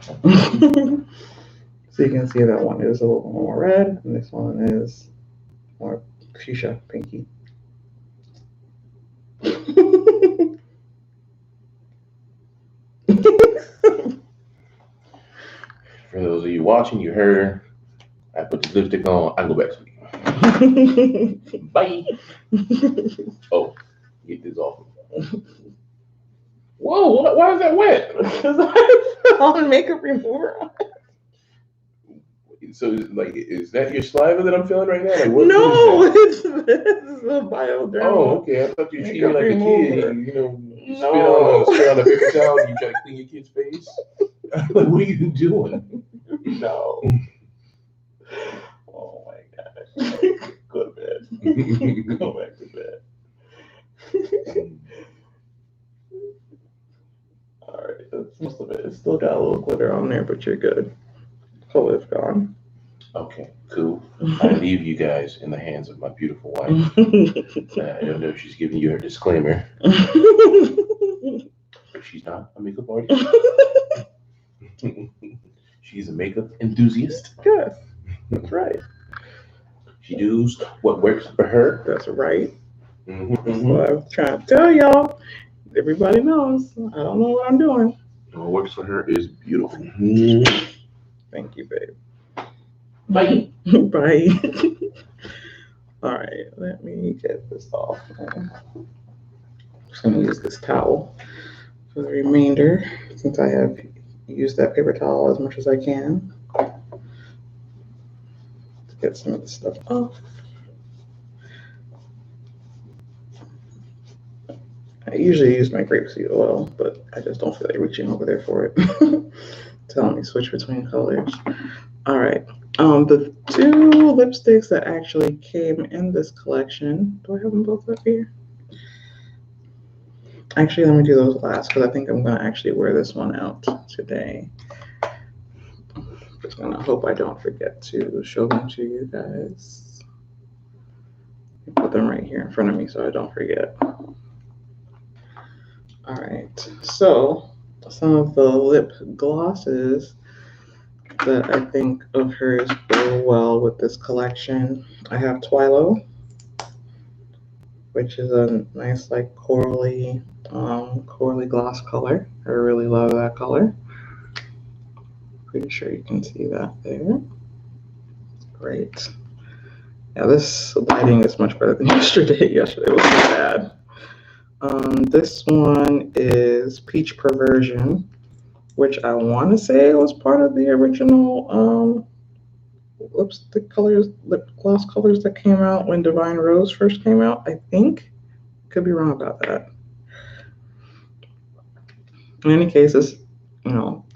So you can see that one is a little more red, and this one is more fuchsia, pinky. For those of you watching, you heard I put the lipstick on, I go back to sleep. Bye. Oh, get this off. Whoa, why is that wet? Because I put on makeup remover on. So, is that your saliva that I'm feeling right now? Like, what no, it's a biodermal. Oh, okay. I thought you were treating me like a kid. You spit on a paper towel and you try to clean your kid's face. Like, what are you doing? No. Oh my gosh. Go to bed. Go back to bed. All right, that's most of it. It's still got a little glitter on there, but you're good. Color's gone. Okay, cool. I leave you guys in the hands of my beautiful wife. I don't know if she's giving you her disclaimer. But she's not a makeup artist. She's a makeup enthusiast. Yes, that's right. She does what works for her. That's right. Mm-hmm. That's what I'm trying to tell y'all. Everybody knows. I don't know what I'm doing. What works for her is beautiful. Thank you, babe. Bye. Bye. All right, let me get this off. I'm just going to use this towel for the remainder, since I have used that paper towel as much as I can to get some of the stuff off. I usually use my grapeseed oil, but I just don't feel like reaching over there for it. Telling me switch between colors. All right. The two lipsticks that actually came in this collection. Do I have them both up here? Actually, let me do those last because I think I'm going to actually wear this one out today. Just gonna hope I don't forget to show them to you guys. Put them right here in front of me so I don't forget. All right, so some of the lip glosses that I think of hers go well with this collection. I have Twilo, which is a nice like corally gloss color. I really love that color. Pretty sure you can see that there. Great. Yeah, this lighting is much better than yesterday. Yesterday was so bad. This one is Peach Perversion, which I want to say was part of the original lip gloss colors that came out when Divine Rose first came out. I think. Could be wrong about that. in any case,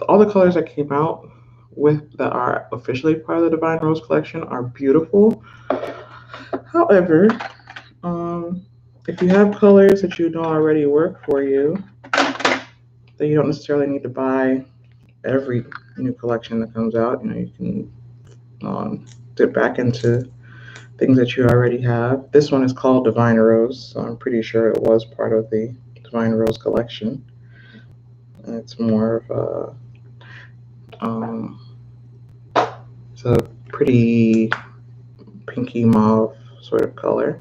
all the colors that came out with that are officially part of the Divine Rose collection are beautiful. However, if you have colors that you know already work for you, then you don't necessarily need to buy every new collection that comes out. You can dip back into things that you already have. This one is called Divine Rose, so I'm pretty sure it was part of the Divine Rose collection. And it's more of it's a pretty pinky mauve sort of color.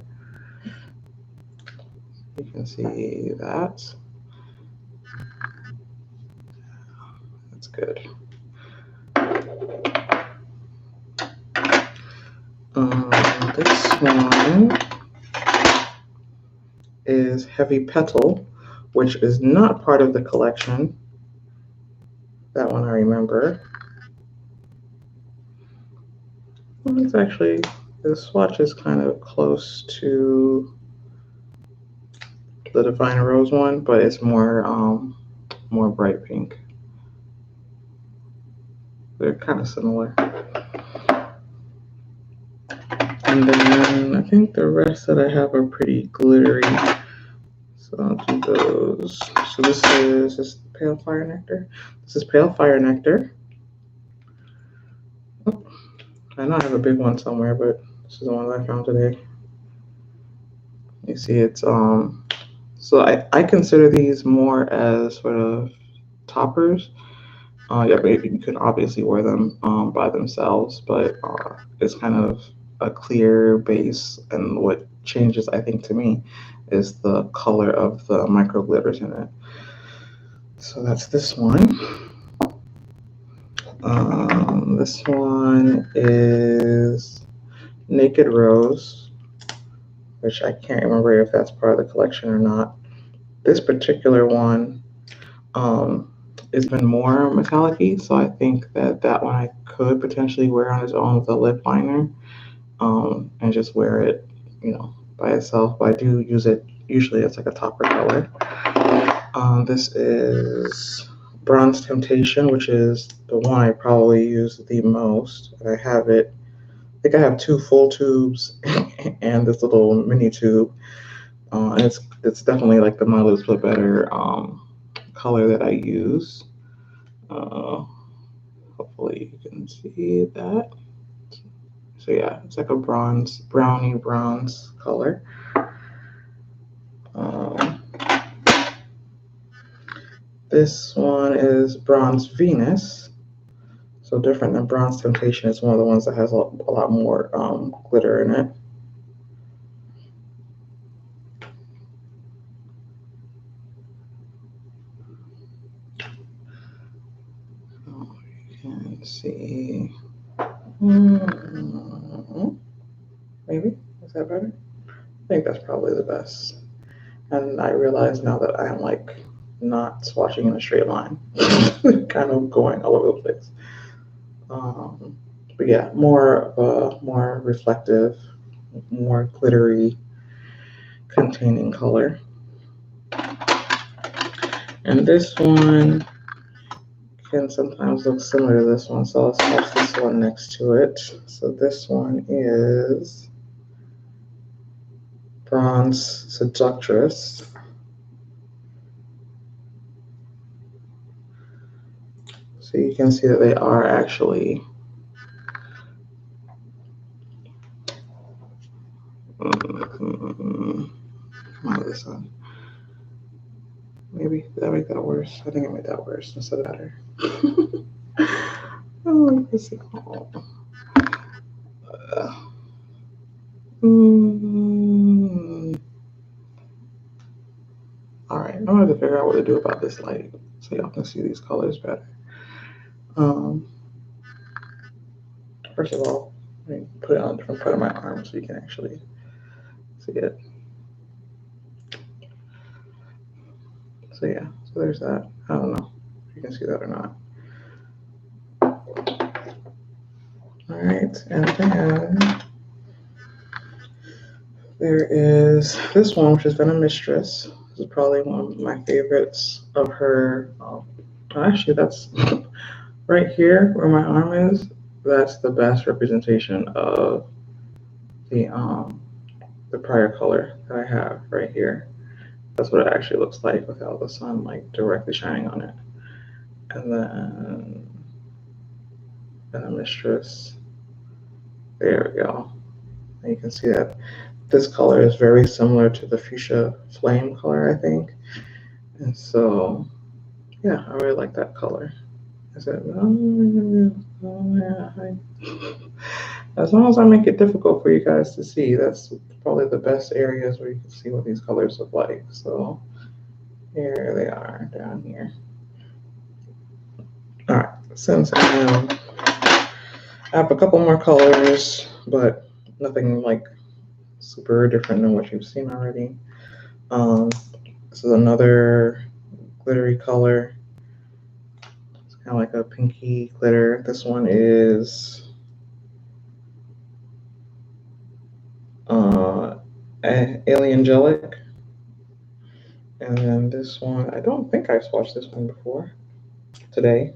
You can see that. That's good. This one is Heavy Petal, which is not part of the collection. That one I remember. Well, it's actually, the swatch is kind of close to the Divine Rose one, but it's more bright pink. They're kind of similar. And then I think the rest that I have are pretty glittery. So I'll do those. So this is Pale Fire Nectar. This is Pale Fire Nectar. Oh, I know I have a big one somewhere, but this is the one that I found today. You see it's so I consider these more as sort of toppers. Yeah, but you can obviously wear them by themselves, but it's kind of a clear base, and what changes, I think, to me is the color of the micro glitters in it. So that's this one. This one is Naked Rose, which I can't remember if that's part of the collection or not. This particular one has been more metallic-y, so I think that one I could potentially wear on its own with a lip liner. And just wear it, by itself. But I do use it usually as like a topper color. This is Bronze Temptation, which is the one I probably use the most. And I think I have 2 full tubes and this little mini tube. And it's definitely like the My Lips But Better color that I use. Hopefully you can see that. So yeah, it's like a brownie bronze color. This one is Bronze Venus. So different than Bronze Temptation. It's one of the ones that has a lot more glitter in it. Oh, you can see. Maybe, is that better? I think that's probably the best. And I realize now that I'm like not swatching in a straight line, kind of going all over the place. But yeah, more reflective, more glittery containing color. And this one can sometimes look similar to this one, so I'll swatch this one next to it. So this one is Bronze Seductress. So you can see that they are actually come on, this one. Maybe did I make that worse? I think I made that worse instead of better. Oh, this is all. All right, I'm gonna have to figure out what to do about this light so y'all can see these colors better. First of all, let me put it on a different part of my arm so you can actually see it. So yeah, so there's that. I don't know if you can see that or not. All right, and then there is this one, which is Venom Mistress. This is probably one of my favorites of her. Actually, that's right here where my arm is. That's the best representation of the prior color that I have right here. That's what it actually looks like without the sun like directly shining on it. And then the Mistress. There we go. And you can see that this color is very similar to the fuchsia flame color, I think. And so, yeah, I really like that color. I said, oh yeah. As long as I make it difficult for you guys to see, that's probably the best areas where you can see what these colors look like. So here they are down here. All right, since I have a couple more colors, but nothing like super different than what you've seen already. This is another glittery color. It's kind of like a pinky glitter. This one is Aliangelic. And then this one, I don't think I've swatched this one before today.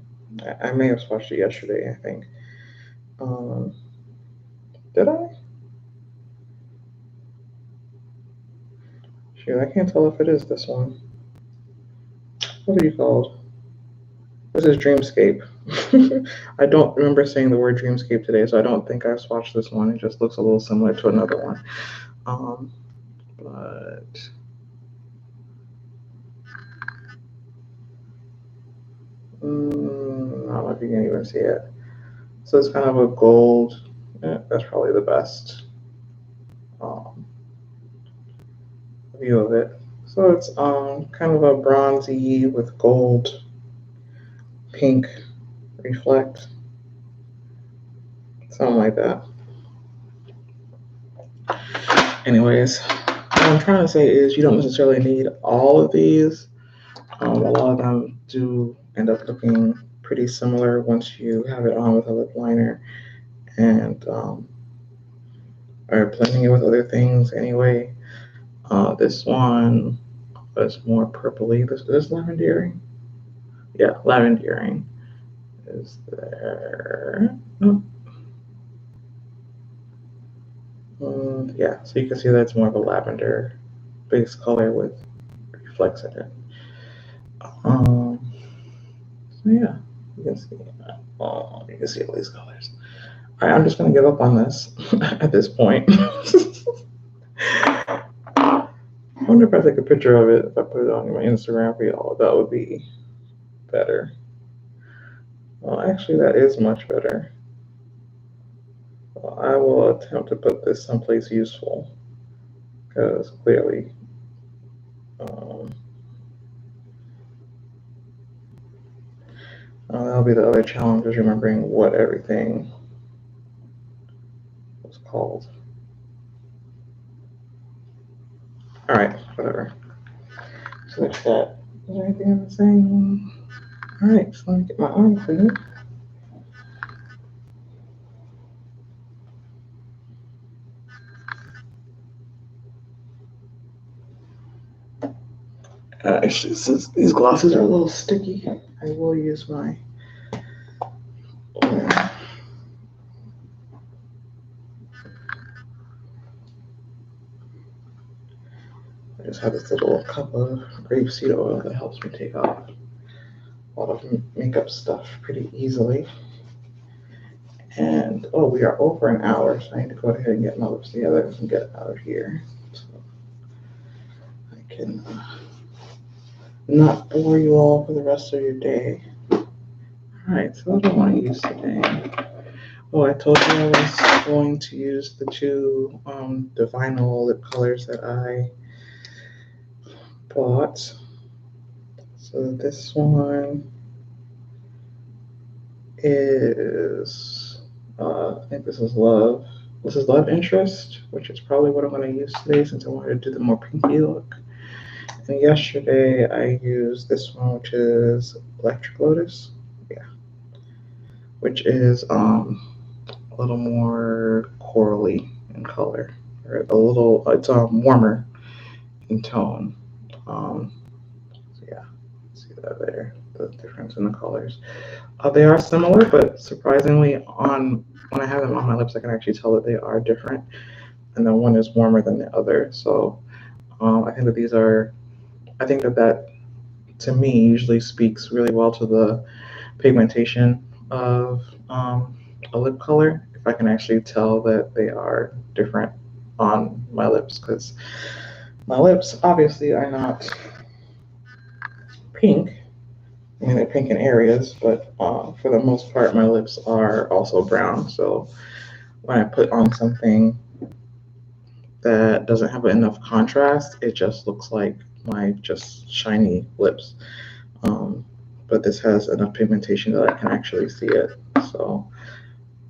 I may have swatched it yesterday, I think. Did I? Shoot, I can't tell if it is this one. What are you called? This is Dreamscape. I don't remember saying the word Dreamscape today, so I don't think I've swatched this one. It just looks a little similar to another one. But I don't know if you can even see it. So it's kind of a gold. That's probably the best view of it. So it's kind of a bronzy with gold, pink reflect, something like that. Anyways, what I'm trying to say is you don't necessarily need all of these. A lot of them do end up looking pretty similar once you have it on with a lip liner and are blending it with other things anyway. This one is more purpley. This is lavendering. Yeah, lavendering is there. Yeah, so you can see that's more of a lavender based color with reflects in it. So yeah, you can see. You can see all these colors. All right, I'm just gonna give up on this at this point. I wonder if I take a picture of it, if I put it on my Instagram for y'all, that would be better. Well, actually, that is much better. Well, I will attempt to put this someplace useful, because clearly, that'll be the other challenge, is remembering what everything was called. All right, whatever. Switch that. Is there anything I'm saying? All right, so let me get my arm clean. Actually, since these glosses are a little sticky, I will use my oil. I just have this little cup of grapeseed oil that helps me take off a lot of makeup stuff pretty easily. And oh, we are over an hour, so I need to go ahead and get my lips together and get out of here, so I can not bore you all for the rest of your day. All right, so what do I want to use today? Oh, I told you I was going to use the two the vinyl lip colors that I bought. So this one is, I think this is Love. This is Love Interest, which is probably what I'm going to use today since I wanted to do the more pinky look. And yesterday I used this one, which is Electric Lotus. Yeah. Which is a little more corally in color. Or a little, it's warmer in tone. So yeah, see that there, the difference in the colors. They are similar, but surprisingly, when I have them on my lips, I can actually tell that they are different, and then one is warmer than the other. So I think that that to me usually speaks really well to the pigmentation of a lip color. If I can actually tell that they are different on my lips, because my lips obviously are not pink. I mean, they're pink in areas, but for the most part, my lips are also brown. So when I put on something that doesn't have enough contrast, it just looks like my just shiny lips. Um, but this has enough pigmentation that I can actually see it. So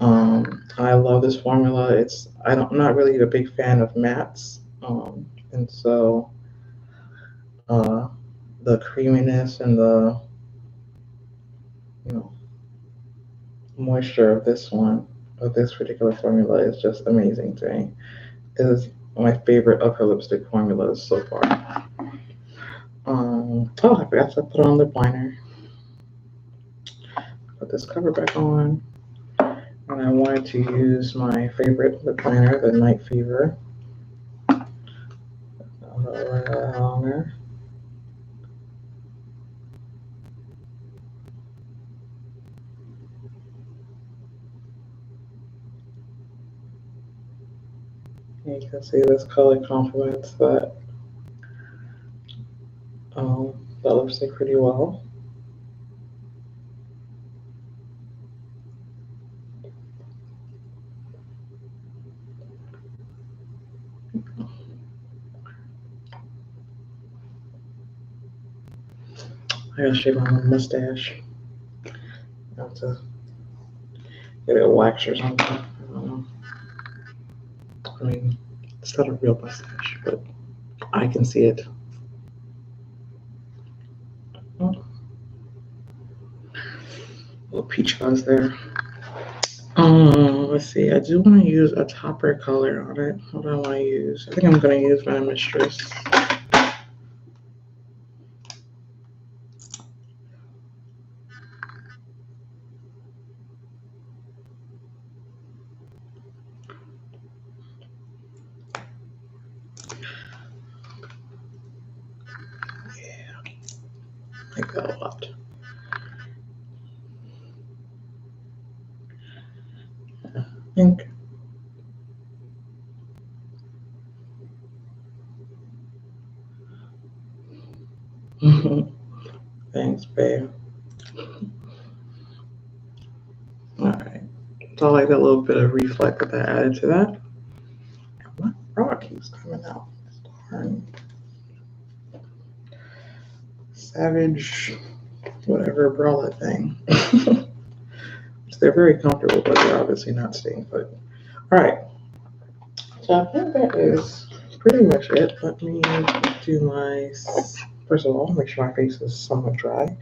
I love this formula. I'm not really a big fan of mattes, and so uh, the creaminess and the you know moisture of this particular formula is just amazing to me. It is my favorite of her lipstick formulas so far. I forgot to put on lip liner. Put this cover back on, and I wanted to use my favorite lip liner, the Night Fever. On there. You can see this color complements that lipstick pretty well. I gotta shave my mustache. I have to get it waxed or something. I don't know. I mean, it's not a real mustache, but I can see it. Oh, little peach fuzz there. Let's see. I do want to use a topper color on it. What do I want to use? I think I'm gonna use my Mistress. I like that a lot. I think. Thanks, babe. All right. So I like that little bit of reflect that I added to that. My bra keeps coming out. Darn. Savage, whatever bralette thing. They're very comfortable, but they're obviously not staying put. All right. So I think that is pretty much it. Let me do my. First of all, make sure my face is somewhat dry.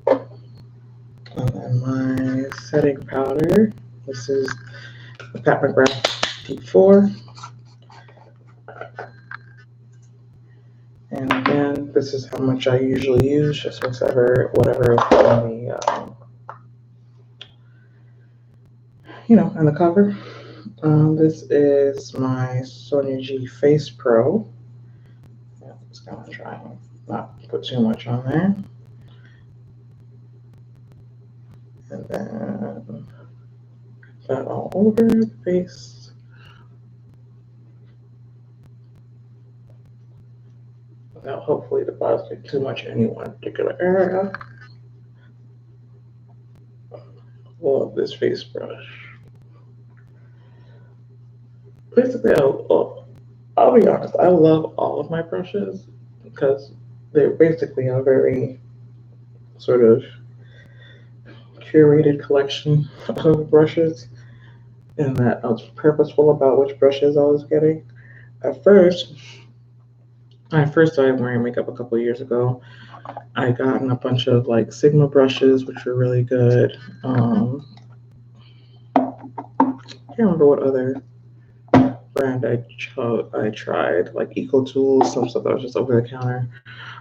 And then my setting powder. This is the McGrath Deep 4. And again, this is how much I usually use, just whatever is on the, on the cover. This is my Sonia G Face Pro. I'm just gonna try and not put too much on there. And then that all over the face. Without hopefully depositing too much in any one particular area. Love this face brush. Basically, I'll be honest, I love all of my brushes because they're basically a very sort of curated collection of brushes, and that I was purposeful about which brushes I was getting. At first, when I first started wearing makeup a couple of years ago, I gotten a bunch of like Sigma brushes, which were really good. I can't remember what other brand I tried, like Eco Tools, some stuff that was just over the counter.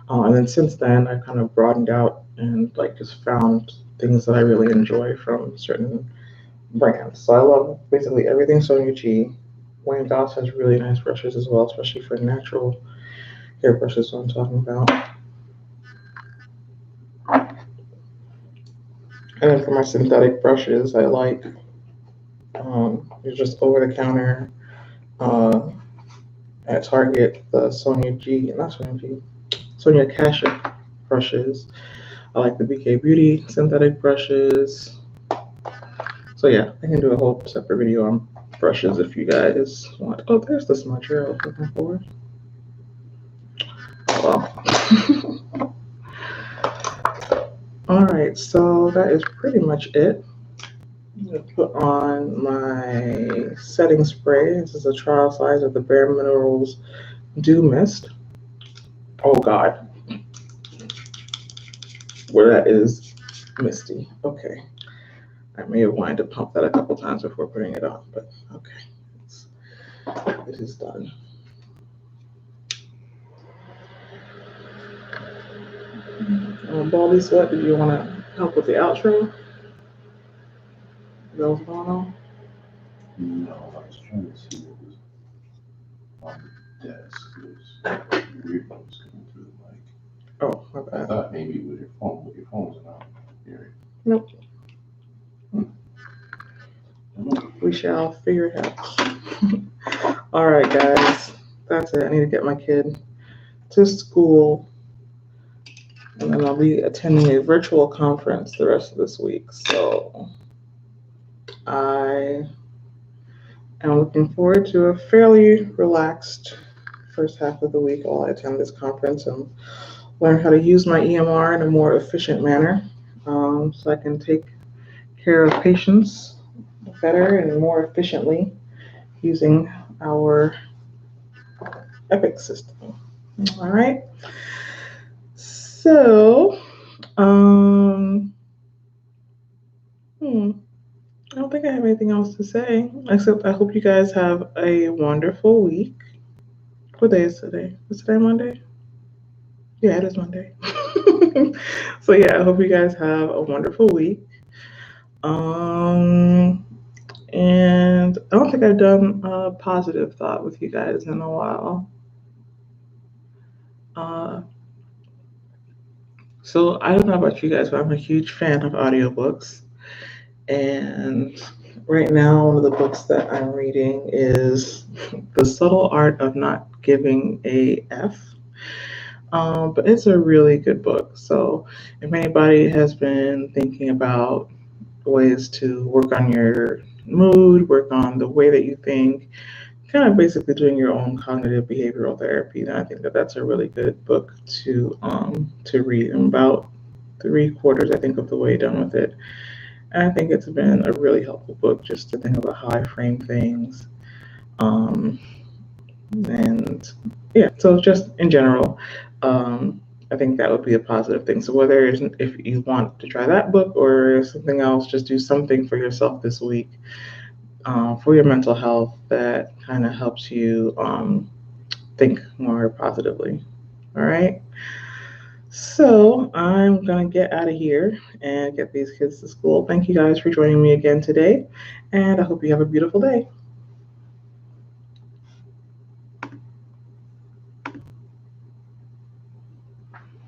And then since then, I kind of broadened out and like just found things that I really enjoy from certain brands. So I love basically everything Sonia G. Wayne Goss has really nice brushes as well, especially for natural hair brushes. What I'm talking about. And then for my synthetic brushes, I like it's just over the counter uh, at Target the Sonia Kashuk brushes. I like the BK Beauty synthetic brushes. So yeah, I can do a whole separate video on brushes if you guys want. Oh, there's the smudger I was looking for. Oh well. All right, so that is pretty much it. I'm gonna put on my setting spray. This is a trial size of the Bare Minerals Dew Mist. Oh God, where that is misty. Okay, I may have wanted to pump that a couple times before putting it on, but okay, it is done. Baldy Sweat, did you want to help with the outro? Is that what's going on? No, I was trying to see what was on the desk. There's weird noise coming through the mic. Oh, my I bad. thought maybe it was your phone, but your phone's not here. Nope. We shall figure it out. All right, guys. That's it. I need to get my kid to school, and then I'll be attending a virtual conference the rest of this week. So I am looking forward to a fairly relaxed first half of the week while I attend this conference and learn how to use my EMR in a more efficient manner, so I can take care of patients better and more efficiently using our Epic system. All right. So, I don't think I have anything else to say, except I hope you guys have a wonderful week. What day is today? Is today Monday? Yeah, it is Monday. So yeah, I hope you guys have a wonderful week. And I don't think I've done a positive thought with you guys in a while. So I don't know about you guys, but I'm a huge fan of audiobooks. And right now, one of the books that I'm reading is The Subtle Art of Not Giving a F. But it's a really good book. So if anybody has been thinking about ways to work on your mood, work on the way that you think, kind of basically doing your own cognitive behavioral therapy, then I think that that's a really good book to read. I'm about 3/4, I think, of the way done with it. And I think it's been a really helpful book just to think about how I frame things. And yeah, so just in general, I think that would be a positive thing. So whether if you want to try that book or something else, just do something for yourself this week for your mental health that kind of helps you think more positively. All right. So I'm going to get out of here and get these kids to school. Thank you guys for joining me again today, and I hope you have a beautiful day.